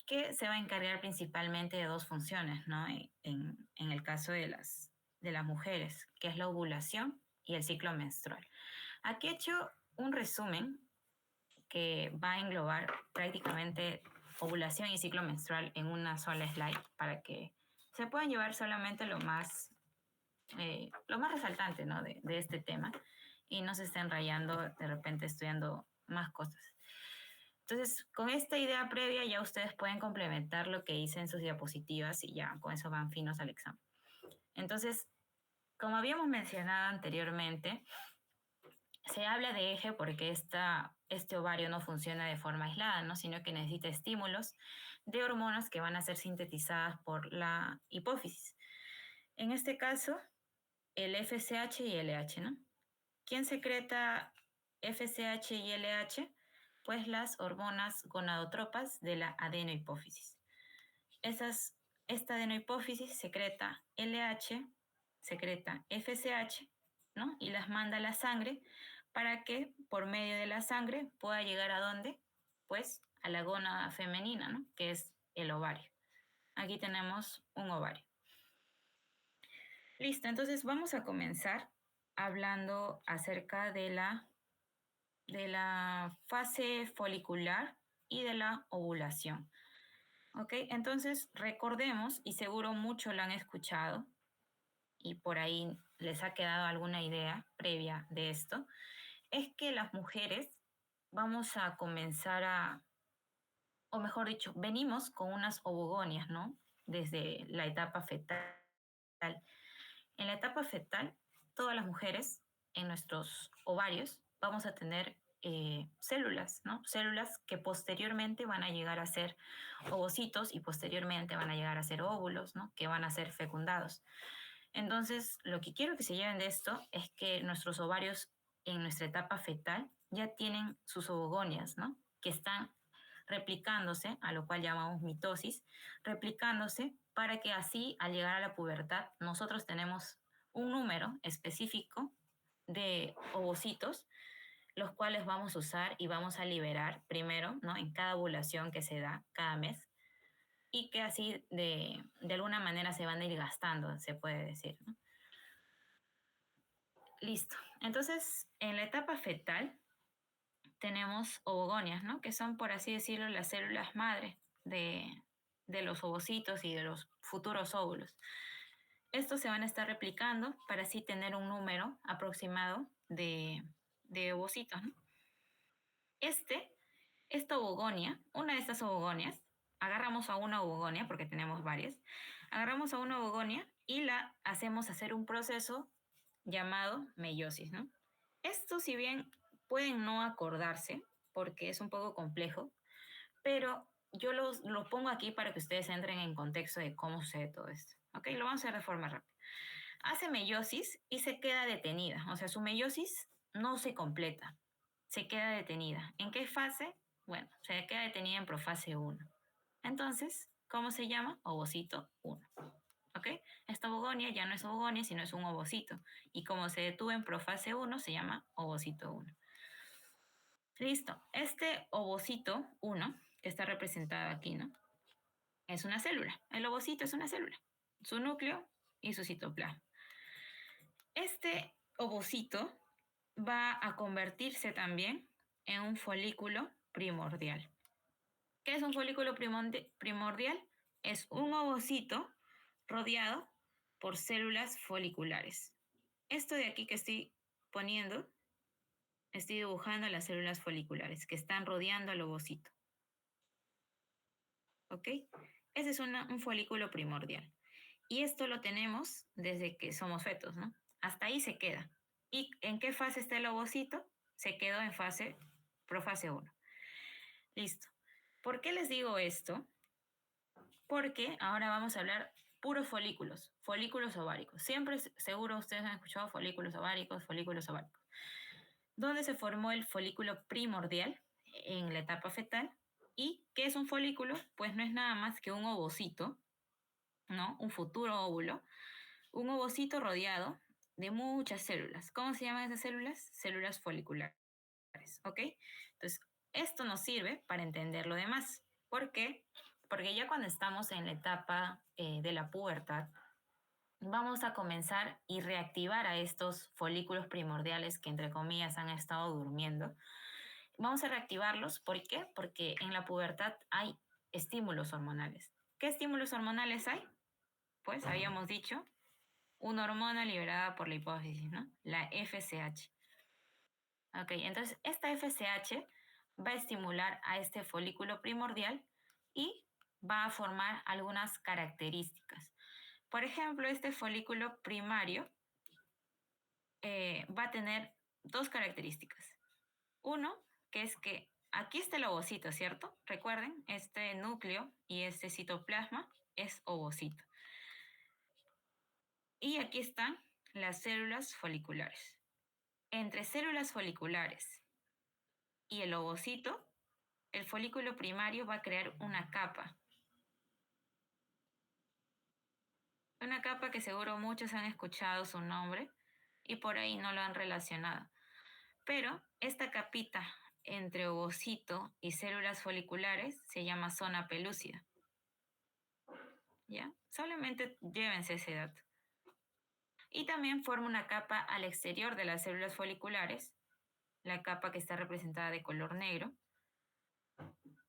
Que se va a encargar principalmente de dos funciones, ¿no? En el caso de las mujeres, que es la ovulación y el ciclo menstrual. Aquí he hecho un resumen que va a englobar prácticamente ovulación y ciclo menstrual en una sola slide para que se puedan llevar solamente lo más resaltante, ¿no? de este tema y no se estén rayando de repente estudiando más cosas. Entonces, con esta idea previa ya ustedes pueden complementar lo que hice en sus diapositivas y ya con eso van finos al examen. Entonces, como habíamos mencionado anteriormente, se habla de eje porque este ovario no funciona de forma aislada, ¿no? Sino que necesita estímulos de hormonas que van a ser sintetizadas por la hipófisis. En este caso, el FSH y LH, ¿no? ¿Quién secreta FSH y LH? pues las hormonas gonadotropas de la adenohipófisis. Esta adenohipófisis secreta LH, secreta FSH, ¿no? Y las manda a la sangre para que por medio de la sangre pueda llegar a dónde? Pues a la gónada femenina, ¿no? Que es el ovario. Aquí tenemos un ovario. Listo, entonces vamos a comenzar hablando acerca de la fase folicular y de la ovulación. ¿Ok? Entonces recordemos, y seguro mucho lo han escuchado, y por ahí les ha quedado alguna idea previa de esto, es que las mujeres vamos a comenzar o mejor dicho, venimos con unas ovogonias, ¿no? Desde la etapa fetal. En la etapa fetal, todas las mujeres en nuestros ovarios vamos a tener células, ¿no? Células que posteriormente van a llegar a ser ovocitos y posteriormente van a llegar a ser óvulos, ¿no? Que van a ser fecundados. Entonces, lo que quiero que se lleven de esto es que nuestros ovarios en nuestra etapa fetal ya tienen sus ovogonias, ¿no? Que están replicándose, a lo cual llamamos mitosis, replicándose para que así al llegar a la pubertad nosotros tenemos un número específico de ovocitos, los cuales vamos a usar y vamos a liberar primero, ¿no? En cada ovulación que se da cada mes y que así de alguna manera se van a ir gastando, se puede decir, ¿no? Listo. Entonces, en la etapa fetal tenemos ovogonias, ¿no? Que son, por así decirlo, las células madre de los ovocitos y de los futuros óvulos. Estos se van a estar replicando para así tener un número aproximado de ovocitos, ¿no? Esta ovogonia, una de estas ovogonias, agarramos a una ovogonia, porque tenemos varias, agarramos a una ovogonia y la hacemos hacer un proceso llamado meiosis, ¿no? Esto, si bien pueden no acordarse, porque es un poco complejo, pero yo lo pongo aquí para que ustedes entren en contexto de cómo sucede todo esto. ¿Ok? Lo vamos a hacer de forma rápida. Hace meiosis y se queda detenida. O sea, su meiosis no se completa. Se queda detenida. ¿En qué fase? Bueno, se queda detenida en profase 1. Entonces, ¿cómo se llama? Ovocito 1. ¿Ok? Esta ovogonia ya no es ovogonia, sino es un ovocito. Y como se detuvo en profase 1, se llama ovocito 1. Listo. Este ovocito 1, que está representado aquí, ¿no? Es una célula. El ovocito es una célula. Su núcleo y su citoplasma. Este ovocito va a convertirse también en un folículo primordial. ¿Qué es un folículo primordial? Es un ovocito rodeado por células foliculares. Esto de aquí que estoy poniendo, estoy dibujando las células foliculares que están rodeando al ovocito. ¿Ok? Ese es un folículo primordial. Y esto lo tenemos desde que somos fetos, ¿no? Hasta ahí se queda. ¿Y en qué fase está el ovocito? Se quedó en profase 1. Listo. ¿Por qué les digo esto? Porque ahora vamos a hablar puros folículos ováricos. Siempre, seguro ustedes han escuchado folículos ováricos. ¿Dónde se formó el folículo primordial? En la etapa fetal. ¿Y qué es un folículo? Pues no es nada más que un ovocito, ¿no? Un futuro óvulo. Un ovocito rodeado de muchas células. ¿Cómo se llaman esas células? Células foliculares. ¿Ok? Entonces, esto nos sirve para entender lo demás. ¿Por qué? Porque ya cuando estamos en la etapa de la pubertad, vamos a comenzar y reactivar a estos folículos primordiales que, entre comillas, han estado durmiendo. Vamos a reactivarlos. ¿Por qué? Porque en la pubertad hay estímulos hormonales. ¿Qué estímulos hormonales hay? Pues habíamos dicho, una hormona liberada por la hipófisis, ¿no? La FSH. Ok, entonces esta FSH va a estimular a este folículo primordial y va a formar algunas características. Por ejemplo, este folículo primario va a tener dos características. Uno, que es que aquí está el ovocito, ¿cierto? Recuerden, este núcleo y este citoplasma es ovocito. Y aquí están las células foliculares. Entre células foliculares y el ovocito el folículo primario va a crear una capa. Una capa que seguro muchos han escuchado su nombre y por ahí no lo han relacionado. Pero esta capita entre ovocito y células foliculares se llama zona pelúcida. ¿Ya? Solamente llévense ese dato. Y también forma una capa al exterior de las células foliculares, la capa que está representada de color negro,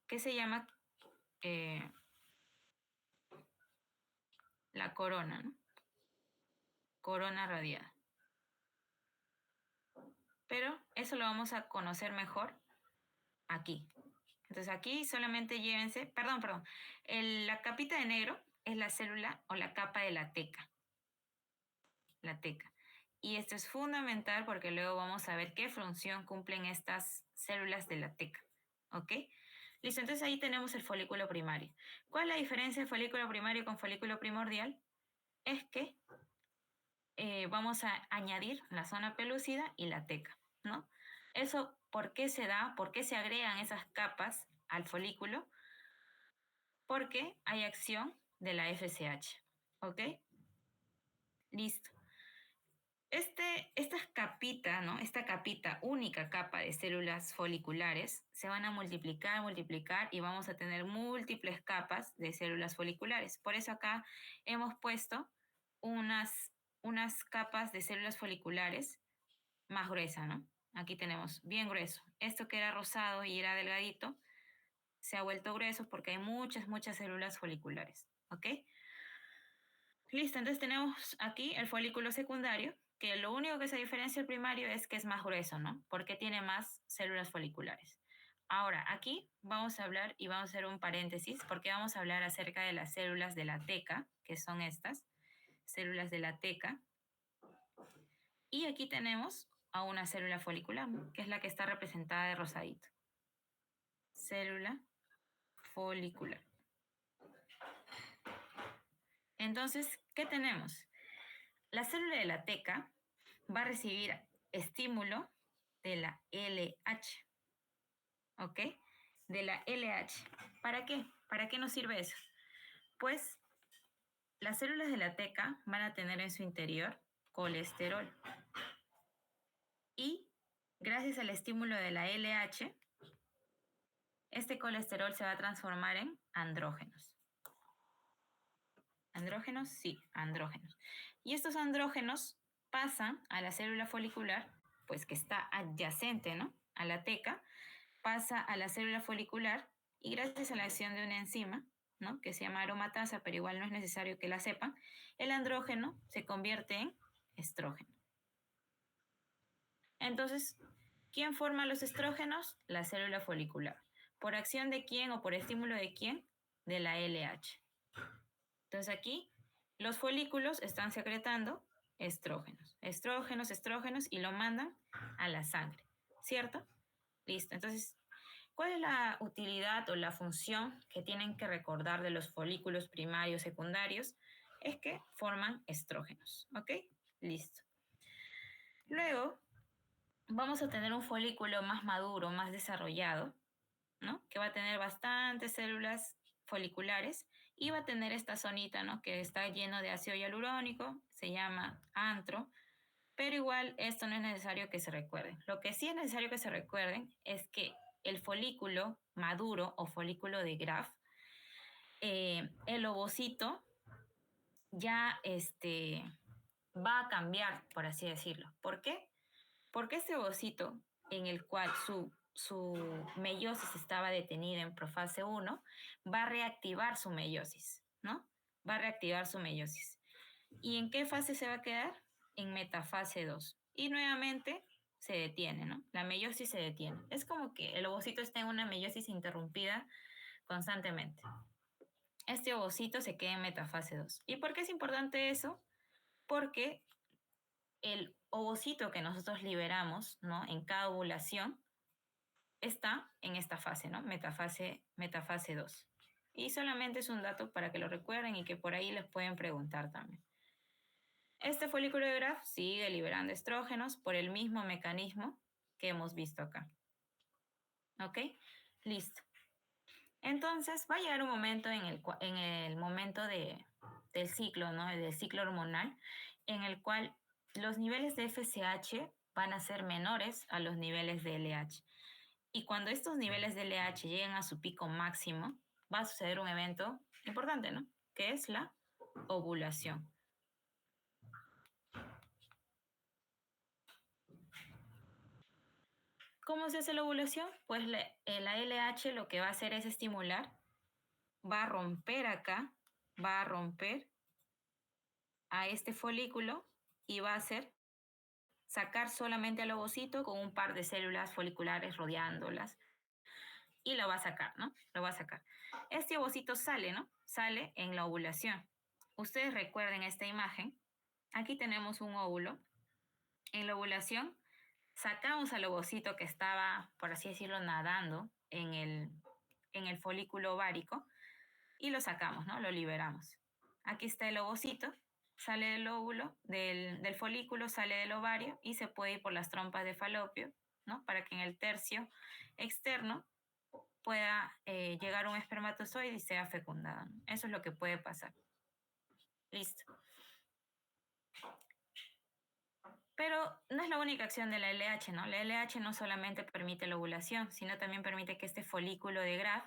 que se llama la corona, ¿no? Corona radiada. Pero eso lo vamos a conocer mejor aquí. Entonces aquí solamente llévense, perdón, la capita de negro es la célula o la capa de la teca. La teca. Y esto es fundamental porque luego vamos a ver qué función cumplen estas células de la teca. ¿Ok? Listo, entonces ahí tenemos el folículo primario. ¿Cuál es la diferencia de folículo primario con folículo primordial? Es que vamos a añadir la zona pelúcida y la teca, ¿no? Eso, ¿por qué se da? ¿Por qué se agregan esas capas al folículo? Porque hay acción de la FSH, ¿ok? Listo. Estas capitas, ¿no? Esta capita, única capa de células foliculares, se van a multiplicar y vamos a tener múltiples capas de células foliculares. Por eso acá hemos puesto unas capas de células foliculares más gruesas, ¿no? Aquí tenemos bien grueso. Esto que era rosado y era delgadito, se ha vuelto grueso porque hay muchas células foliculares, ¿ok? Listo, entonces tenemos aquí el folículo secundario, que lo único que se diferencia del primario es que es más grueso, ¿no? Porque tiene más células foliculares. Ahora, aquí vamos a hablar y vamos a hacer un paréntesis porque vamos a hablar acerca de las células de la teca, que son estas, células de la teca. Y aquí tenemos a una célula folicular, ¿no? Que es la que está representada de rosadito. Célula folicular. Entonces, ¿qué tenemos? La célula de la teca va a recibir estímulo de la LH, ¿ok? De la LH. ¿Para qué? ¿Para qué nos sirve eso? Pues las células de la teca van a tener en su interior colesterol. Y gracias al estímulo de la LH, este colesterol se va a transformar en andrógenos. ¿Andrógenos? Sí, andrógenos. Y estos andrógenos pasan a la célula folicular, pues que está adyacente, ¿no? A la teca, pasa a la célula folicular y gracias a la acción de una enzima, ¿no? Que se llama aromatasa, pero igual no es necesario que la sepan, el andrógeno se convierte en estrógeno. Entonces, ¿quién forma los estrógenos? La célula folicular. ¿Por acción de quién o por estímulo de quién? De la LH. Entonces aquí los folículos están secretando estrógenos, y lo mandan a la sangre, ¿cierto? Listo. Entonces, ¿cuál es la utilidad o la función que tienen que recordar de los folículos primarios, secundarios? Es que forman estrógenos, ¿ok? Listo. Luego, vamos a tener un folículo más maduro, más desarrollado, ¿no? Que va a tener bastantes células foliculares y va a tener esta zonita, ¿no? Que está lleno de ácido hialurónico, se llama antro, pero igual esto no es necesario que se recuerden. Lo que sí es necesario que se recuerden es que el folículo maduro o folículo de Graf, el ovocito ya va a cambiar, por así decirlo. ¿Por qué? Porque este ovocito en el cual su meiosis estaba detenida en profase 1, va a reactivar su meiosis, ¿no? Va a reactivar su meiosis. ¿Y en qué fase se va a quedar? En metafase 2. Y nuevamente se detiene, ¿no? La meiosis se detiene. Es como que el ovocito está en una meiosis interrumpida constantemente. Este ovocito se queda en metafase 2. ¿Y por qué es importante eso? Porque el ovocito que nosotros liberamos, ¿no? En cada ovulación está en esta fase, ¿no? Metafase 2. Y solamente es un dato para que lo recuerden y que por ahí les pueden preguntar también. Este folículo de Graf sigue liberando estrógenos por el mismo mecanismo que hemos visto acá. ¿Ok? Listo. Entonces va a llegar un momento en el momento del ciclo, ¿no? Del ciclo hormonal, en el cual los niveles de FSH van a ser menores a los niveles de LH. Y cuando estos niveles de LH lleguen a su pico máximo, va a suceder un evento importante, ¿no? Que es la ovulación. ¿Cómo se hace la ovulación? Pues la LH lo que va a hacer es estimular, va a romper acá, va a romper a este folículo y va a hacer sacar solamente al ovocito con un par de células foliculares rodeándolas y lo va a sacar, ¿no? Lo va a sacar. Este ovocito sale, ¿no? Sale en la ovulación. Ustedes recuerden esta imagen. Aquí tenemos un óvulo. En la ovulación sacamos al ovocito que estaba, por así decirlo, nadando en el folículo ovárico y lo sacamos, ¿no? Lo liberamos. Aquí está el ovocito, sale del óvulo, del folículo, sale del ovario y se puede ir por las trompas de falopio, ¿no? Para que en el tercio externo pueda llegar un espermatozoide y sea fecundado, ¿no? Eso es lo que puede pasar. Listo. Pero no es la única acción de la LH, ¿no? La LH no solamente permite la ovulación, sino también permite que este folículo de Graf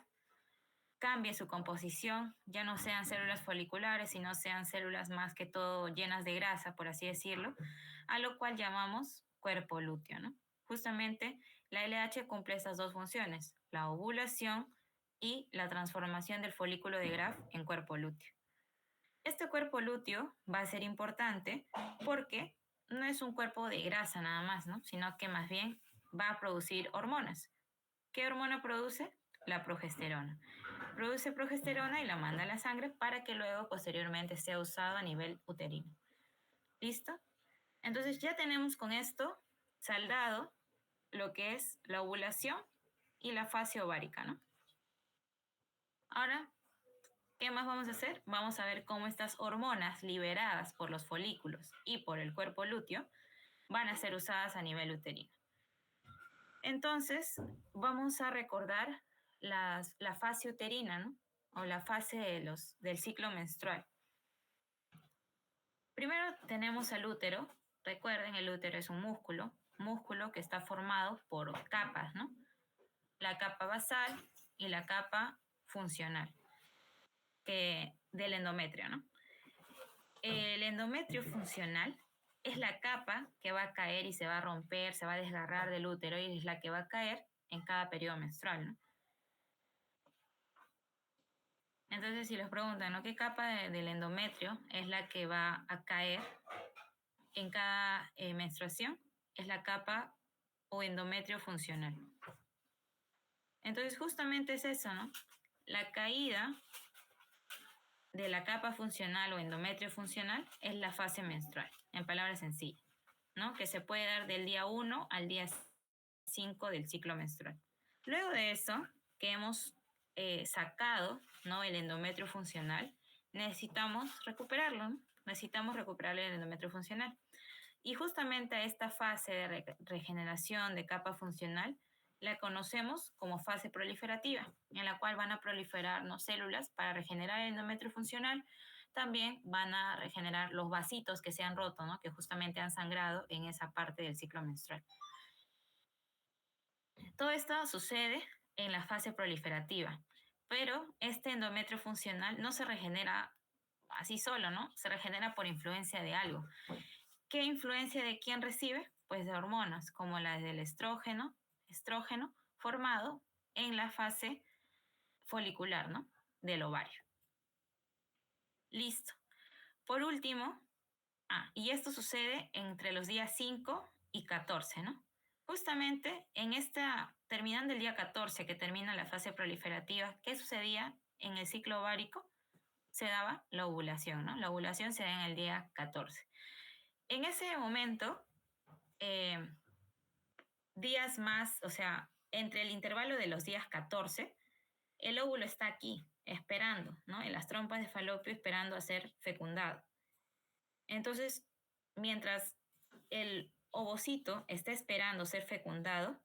cambie su composición, ya no sean células foliculares, sino sean células más que todo llenas de grasa, por así decirlo, a lo cual llamamos cuerpo lúteo, ¿no? Justamente la LH cumple estas dos funciones, la ovulación y la transformación del folículo de Graf en cuerpo lúteo. Este cuerpo lúteo va a ser importante porque no es un cuerpo de grasa nada más, ¿no? Sino que más bien va a producir hormonas. ¿Qué hormona produce? La progesterona. Produce progesterona y la manda a la sangre para que luego posteriormente sea usado a nivel uterino. ¿Listo? Entonces ya tenemos con esto saldado lo que es la ovulación y la fase ovárica, ¿no? Ahora, ¿qué más vamos a hacer? Vamos a ver cómo estas hormonas liberadas por los folículos y por el cuerpo lúteo van a ser usadas a nivel uterino. Entonces, vamos a recordar la fase uterina, ¿no? O la fase del ciclo menstrual. Primero tenemos el útero. Recuerden, el útero es un músculo que está formado por capas, ¿no? La capa basal y la capa funcional del endometrio, ¿no? El endometrio funcional es la capa que va a caer y se va a romper, se va a desgarrar del útero y es la que va a caer en cada periodo menstrual, ¿no? Entonces, si les preguntan, ¿no? ¿Qué capa del endometrio es la que va a caer en cada menstruación? Es la capa o endometrio funcional. Entonces, justamente es eso, ¿no? La caída de la capa funcional o endometrio funcional es la fase menstrual, en palabras sencillas, ¿no? Que se puede dar del día 1 al día 5 del ciclo menstrual. Luego de eso, que hemos sacado, ¿no? El endometrio funcional, necesitamos recuperarlo, ¿no? Necesitamos recuperar el endometrio funcional. Y justamente a esta fase de regeneración de capa funcional la conocemos como fase proliferativa, en la cual van a proliferar, ¿no? Células para regenerar el endometrio funcional. También van a regenerar los vasitos que se han roto, ¿no? Que justamente han sangrado en esa parte del ciclo menstrual. Todo esto sucede en la fase proliferativa, pero este endometrio funcional no se regenera así solo, ¿no? Se regenera por influencia de algo. ¿Qué influencia de quién recibe? Pues de hormonas, como la del estrógeno formado en la fase folicular, ¿no? Del ovario. Listo. Por último, y esto sucede entre los días 5 y 14, ¿no? Justamente terminando el día 14, que termina la fase proliferativa, ¿qué sucedía en el ciclo ovárico? Se daba la ovulación, ¿no? La ovulación se da en el día 14. En ese momento, días más, o sea, entre el intervalo de los días 14, el óvulo está aquí, esperando, ¿no? En las trompas de falopio, esperando a ser fecundado. Entonces, mientras el ovocito está esperando ser fecundado,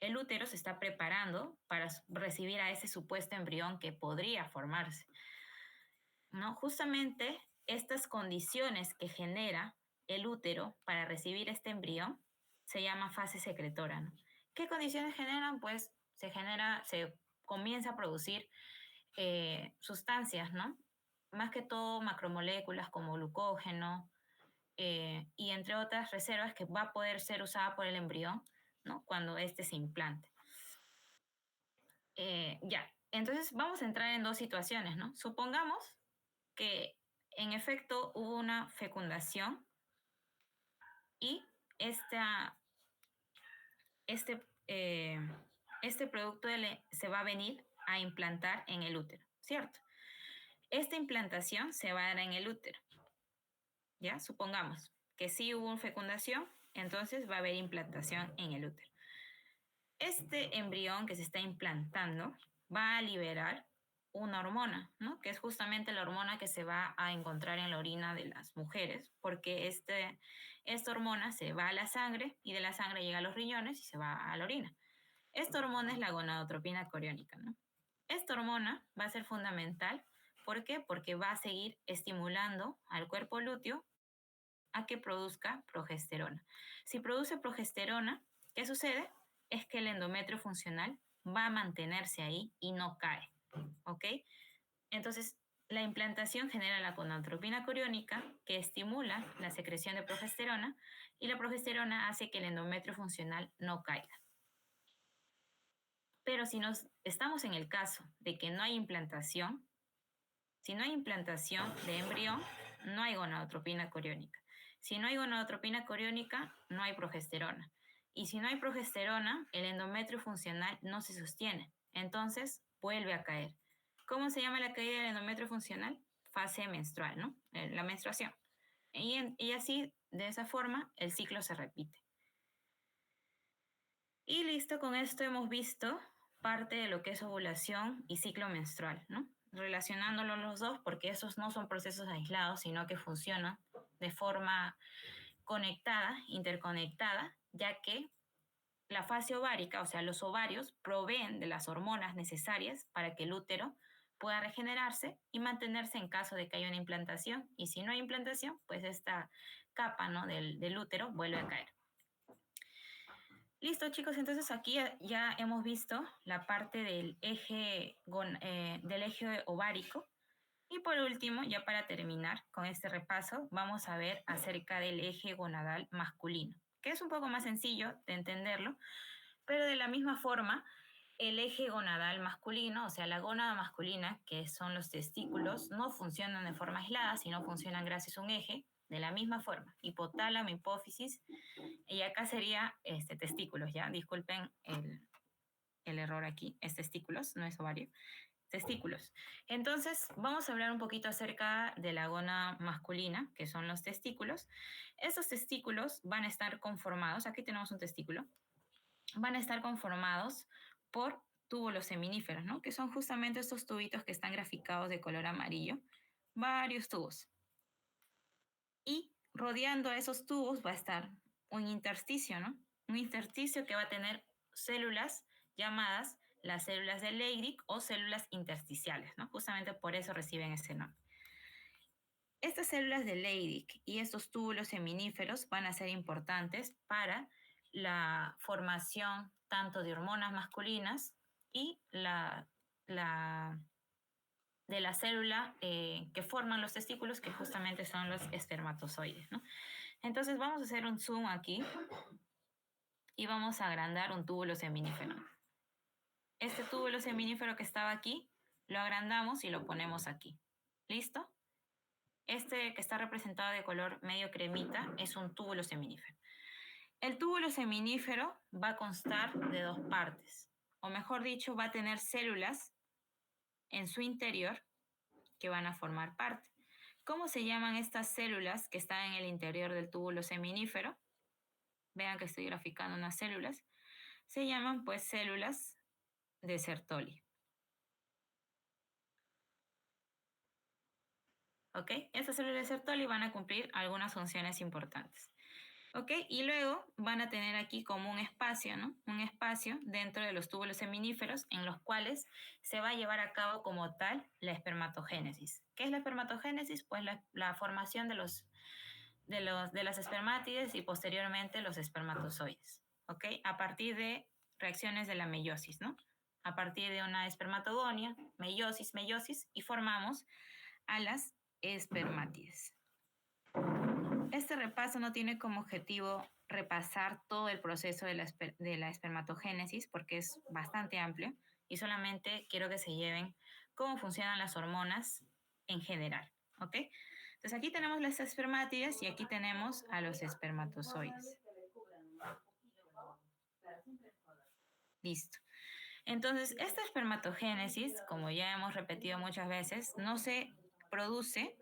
el útero se está preparando para recibir a ese supuesto embrión que podría formarse, ¿no? Justamente estas condiciones que genera el útero para recibir este embrión se llama fase secretora, ¿no? ¿Qué condiciones generan? Pues se comienza a producir sustancias, ¿no? Más que todo macromoléculas como glucógeno y entre otras reservas que va a poder ser usada por el embrión, ¿no? Cuando éste se implante. Ya, entonces vamos a entrar en dos situaciones, ¿no? Supongamos que en efecto hubo una fecundación y esta, este, eh, este producto se va a venir a implantar en el útero, ¿cierto? Esta implantación se va a dar en el útero, ¿ya? Supongamos que sí hubo una fecundación, entonces va a haber implantación en el útero. Este embrión que se está implantando va a liberar una hormona, ¿no? Que es justamente la hormona que se va a encontrar en la orina de las mujeres, porque esta hormona se va a la sangre y de la sangre llega a los riñones y se va a la orina. Esta hormona es la gonadotropina coriónica, ¿no? Esta hormona va a ser fundamental. ¿Por qué? Porque va a seguir estimulando al cuerpo lúteo a que produzca progesterona. Si produce progesterona, ¿qué sucede? Es que el endometrio funcional va a mantenerse ahí y no cae, ¿ok? Entonces, la implantación genera la gonadotropina coriónica que estimula la secreción de progesterona y la progesterona hace que el endometrio funcional no caiga. Pero si estamos en el caso de que no hay implantación, si no hay implantación de embrión, no hay gonadotropina coriónica. Si no hay gonadotropina coriónica, no hay progesterona. Y si no hay progesterona, el endometrio funcional no se sostiene. Entonces, vuelve a caer. ¿Cómo se llama la caída del endometrio funcional? Fase menstrual, ¿no? La menstruación. Y así, de esa forma, el ciclo se repite. Y listo, con esto hemos visto parte de lo que es ovulación y ciclo menstrual, ¿no? Relacionándolos los dos, porque esos no son procesos aislados, sino que funcionan de forma conectada, interconectada, ya que la fase ovárica, o sea, los ovarios, proveen de las hormonas necesarias para que el útero pueda regenerarse y mantenerse en caso de que haya una implantación. Y si no hay implantación, pues esta capa, ¿no? del útero vuelve a caer. Listo, chicos, entonces aquí ya hemos visto la parte del eje ovárico. Y por último, ya para terminar con este repaso, vamos a ver acerca del eje gonadal masculino, que es un poco más sencillo de entenderlo, pero de la misma forma, el eje gonadal masculino, o sea, la gónada masculina, que son los testículos, no funcionan de forma aislada, sino funcionan gracias a un eje, de la misma forma, hipotálamo, hipófisis, y acá sería testículos, ¿ya? Disculpen el error aquí, es testículos, no es ovario. Testículos. Entonces, vamos a hablar un poquito acerca de la gónada masculina, que son los testículos. Estos testículos van a estar conformados, aquí tenemos un testículo, van a estar conformados por túbulos seminíferos, ¿no? Que son justamente estos tubitos que están graficados de color amarillo, varios tubos. Y rodeando a esos tubos va a estar un intersticio, ¿no? Un intersticio que va a tener células llamadas las células de Leydig o células intersticiales, ¿no? Justamente por eso reciben ese nombre. Estas células de Leydig y estos túbulos seminíferos van a ser importantes para la formación tanto de hormonas masculinas y de la célula que forman los testículos, que justamente son los espermatozoides, ¿no? Entonces vamos a hacer un zoom aquí y vamos a agrandar un túbulo seminífero. Este túbulo seminífero que estaba aquí, lo agrandamos y lo ponemos aquí. ¿Listo? Este que está representado de color medio cremita es un túbulo seminífero. El túbulo seminífero va a constar de dos partes, o mejor dicho, va a tener células en su interior que van a formar parte. ¿Cómo se llaman estas células que están en el interior del túbulo seminífero? Vean que estoy graficando unas células. Se llaman pues células de Sertoli. ¿Ok? Estas células de Sertoli van a cumplir algunas funciones importantes. ¿Ok? Y luego van a tener aquí como un espacio, ¿no? Un espacio dentro de los túbulos seminíferos en los cuales se va a llevar a cabo como tal la espermatogénesis. ¿Qué es la espermatogénesis? Pues la formación de las espermátides y posteriormente los espermatozoides, ¿ok? A partir de reacciones de la meiosis, ¿no? A partir de una espermatogonia, meiosis, y formamos a las espermátides. Este repaso no tiene como objetivo repasar todo el proceso de la espermatogénesis porque es bastante amplio y solamente quiero que se lleven cómo funcionan las hormonas en general, ¿ok? Entonces aquí tenemos las espermátides y aquí tenemos a los espermatozoides. Listo. Entonces, esta espermatogénesis, como ya hemos repetido muchas veces, no se produce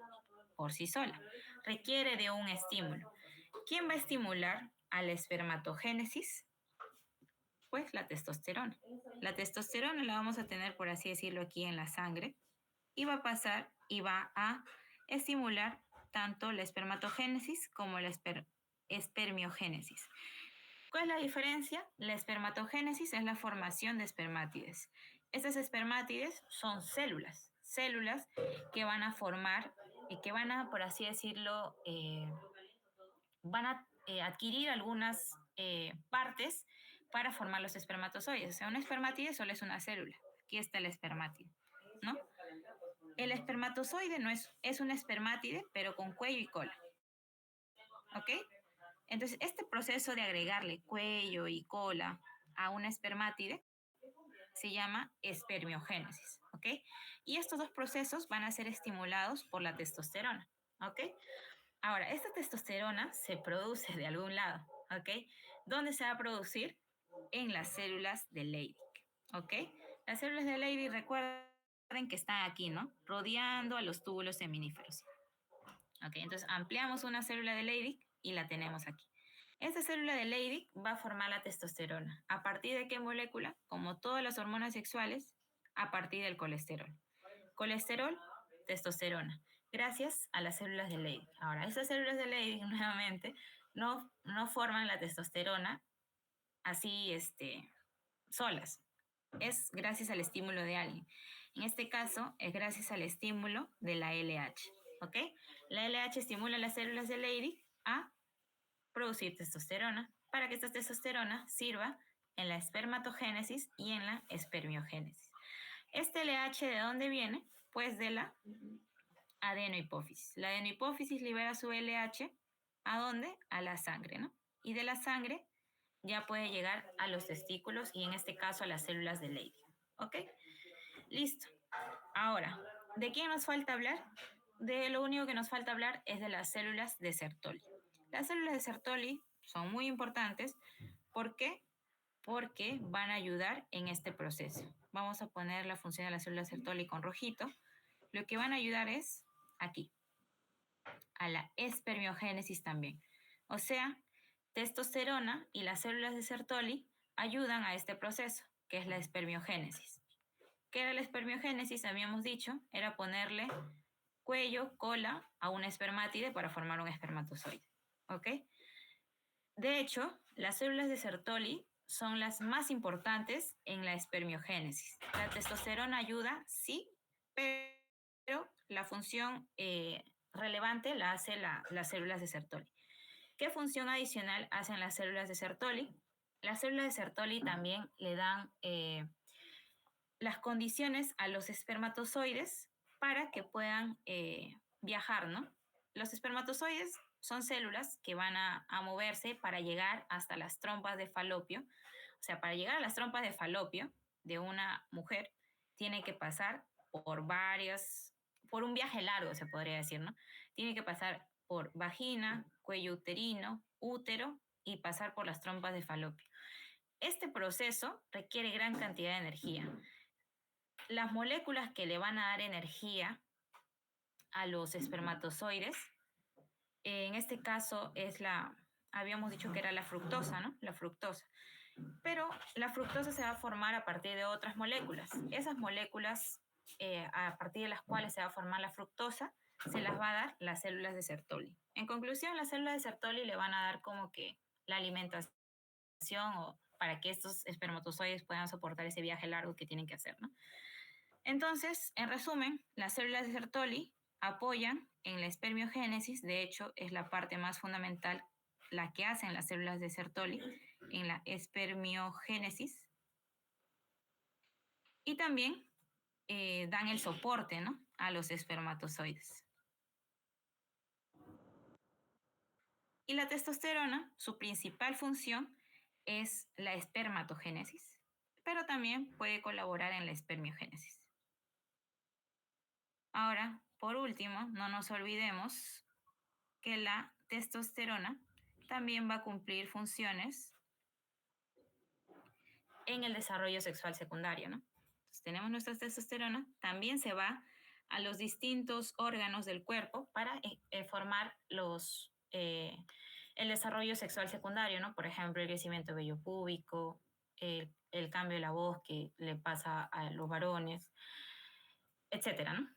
por sí sola. Requiere de un estímulo. ¿Quién va a estimular a la espermatogénesis? Pues la testosterona. La testosterona la vamos a tener, por así decirlo, aquí en la sangre y va a pasar y va a estimular tanto la espermatogénesis como la espermiogénesis. ¿Cuál es la diferencia? La espermatogénesis es la formación de espermátides. Estas espermátides son células que van a formar y que van a, por así decirlo, van a adquirir algunas partes para formar los espermatozoides. O sea, un espermátide solo es una célula. Aquí está el espermátide, ¿no? El espermatozoide no es un espermátide, pero con cuello y cola. ¿Ok? Entonces, este proceso de agregarle cuello y cola a una espermátide se llama espermiogénesis, ¿ok? Y estos dos procesos van a ser estimulados por la testosterona, ¿ok? Ahora, esta testosterona se produce de algún lado, ¿ok? ¿Dónde se va a producir? En las células de Leydig, ¿ok? Las células de Leydig, recuerden que están aquí, ¿no? Rodeando a los túbulos seminíferos. ¿Ok? Entonces ampliamos una célula de Leydig y la tenemos aquí. Esta célula de Leydig va a formar la testosterona. ¿A partir de qué molécula? Como todas las hormonas sexuales, a partir del colesterol. Colesterol, testosterona, gracias a las células de Leydig. Ahora, esas células de Leydig, nuevamente, no forman la testosterona así, solas. Es gracias al estímulo de alguien. En este caso, es gracias al estímulo de la LH. ¿Ok? La LH estimula las células de Leydig a producir testosterona para que esta testosterona sirva en la espermatogénesis y en la espermiogénesis. ¿Este LH de dónde viene? Pues de la adenohipófisis. La adenohipófisis libera su LH, ¿a dónde? A la sangre, ¿no? Y de la sangre ya puede llegar a los testículos y en este caso a las células de Leydig. ¿Ok? Listo. Ahora, ¿de quién nos falta hablar? De lo único que nos falta hablar es de las células de Sertoli. Las células de Sertoli son muy importantes. ¿Por qué? Porque van a ayudar en este proceso. Vamos a poner la función de las células Sertoli con rojito. Lo que van a ayudar es aquí, a la espermiogénesis también. O sea, testosterona y las células de Sertoli ayudan a este proceso, que es la espermiogénesis. ¿Qué era la espermiogénesis? Habíamos dicho, era ponerle cuello, cola a una espermátide para formar un espermatozoide. ¿Ok? De hecho, las células de Sertoli son las más importantes en la espermiogénesis. La testosterona ayuda, sí, pero la función relevante la hacen las células de Sertoli. ¿Qué función adicional hacen las células de Sertoli? Las células de Sertoli también le dan las condiciones a los espermatozoides para que puedan viajar, ¿no? Los espermatozoides son células que van a moverse para llegar hasta las trompas de falopio. O sea, para llegar a las trompas de falopio de una mujer, tiene que pasar por un viaje largo, se podría decir, ¿no? Tiene que pasar por vagina, cuello uterino, útero y pasar por las trompas de falopio. Este proceso requiere gran cantidad de energía. Las moléculas que le van a dar energía a los espermatozoides, en este caso habíamos dicho que era la fructosa, ¿no? La fructosa. Pero la fructosa se va a formar a partir de otras moléculas. Esas moléculas, a partir de las cuales se va a formar la fructosa, se las va a dar las células de Sertoli. En conclusión, las células de Sertoli le van a dar como que la alimentación o para que estos espermatozoides puedan soportar ese viaje largo que tienen que hacer, ¿no? Entonces, en resumen, las células de Sertoli apoyan en la espermiogénesis, de hecho, es la parte más fundamental, la que hacen las células de Sertoli en la espermiogénesis, y también dan el soporte, ¿no?, a los espermatozoides. Y la testosterona, su principal función es la espermatogénesis, pero también puede colaborar en la espermiogénesis. Ahora, por último, no nos olvidemos que la testosterona también va a cumplir funciones en el desarrollo sexual secundario, ¿no? Entonces, tenemos nuestra testosterona, también se va a los distintos órganos del cuerpo para formar el desarrollo sexual secundario, ¿no? Por ejemplo, el crecimiento vello púbico, el cambio de la voz que le pasa a los varones, etcétera, ¿no?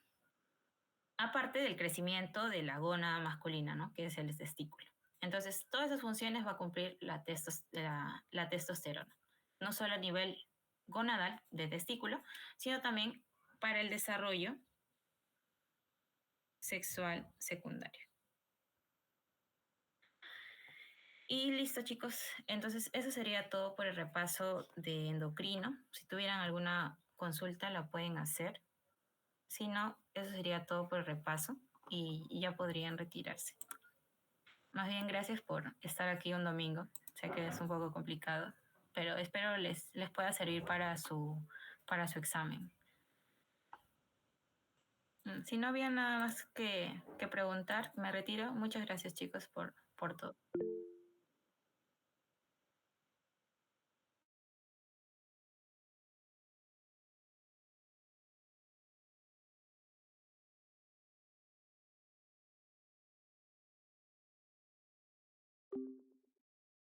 Aparte del crecimiento de la gónada masculina, ¿no?, que es el testículo. Entonces, todas esas funciones va a cumplir la testosterona, no solo a nivel gonadal de testículo, sino también para el desarrollo sexual secundario. Y listo, chicos. Entonces, eso sería todo por el repaso de endocrino. Si tuvieran alguna consulta, la pueden hacer. Si no, eso sería todo por el repaso y ya podrían retirarse. Más bien, gracias por estar aquí un domingo. Sé que es un poco complicado, pero espero les pueda servir para su examen. Si no había nada más que preguntar, me retiro. Muchas gracias, chicos, por todo.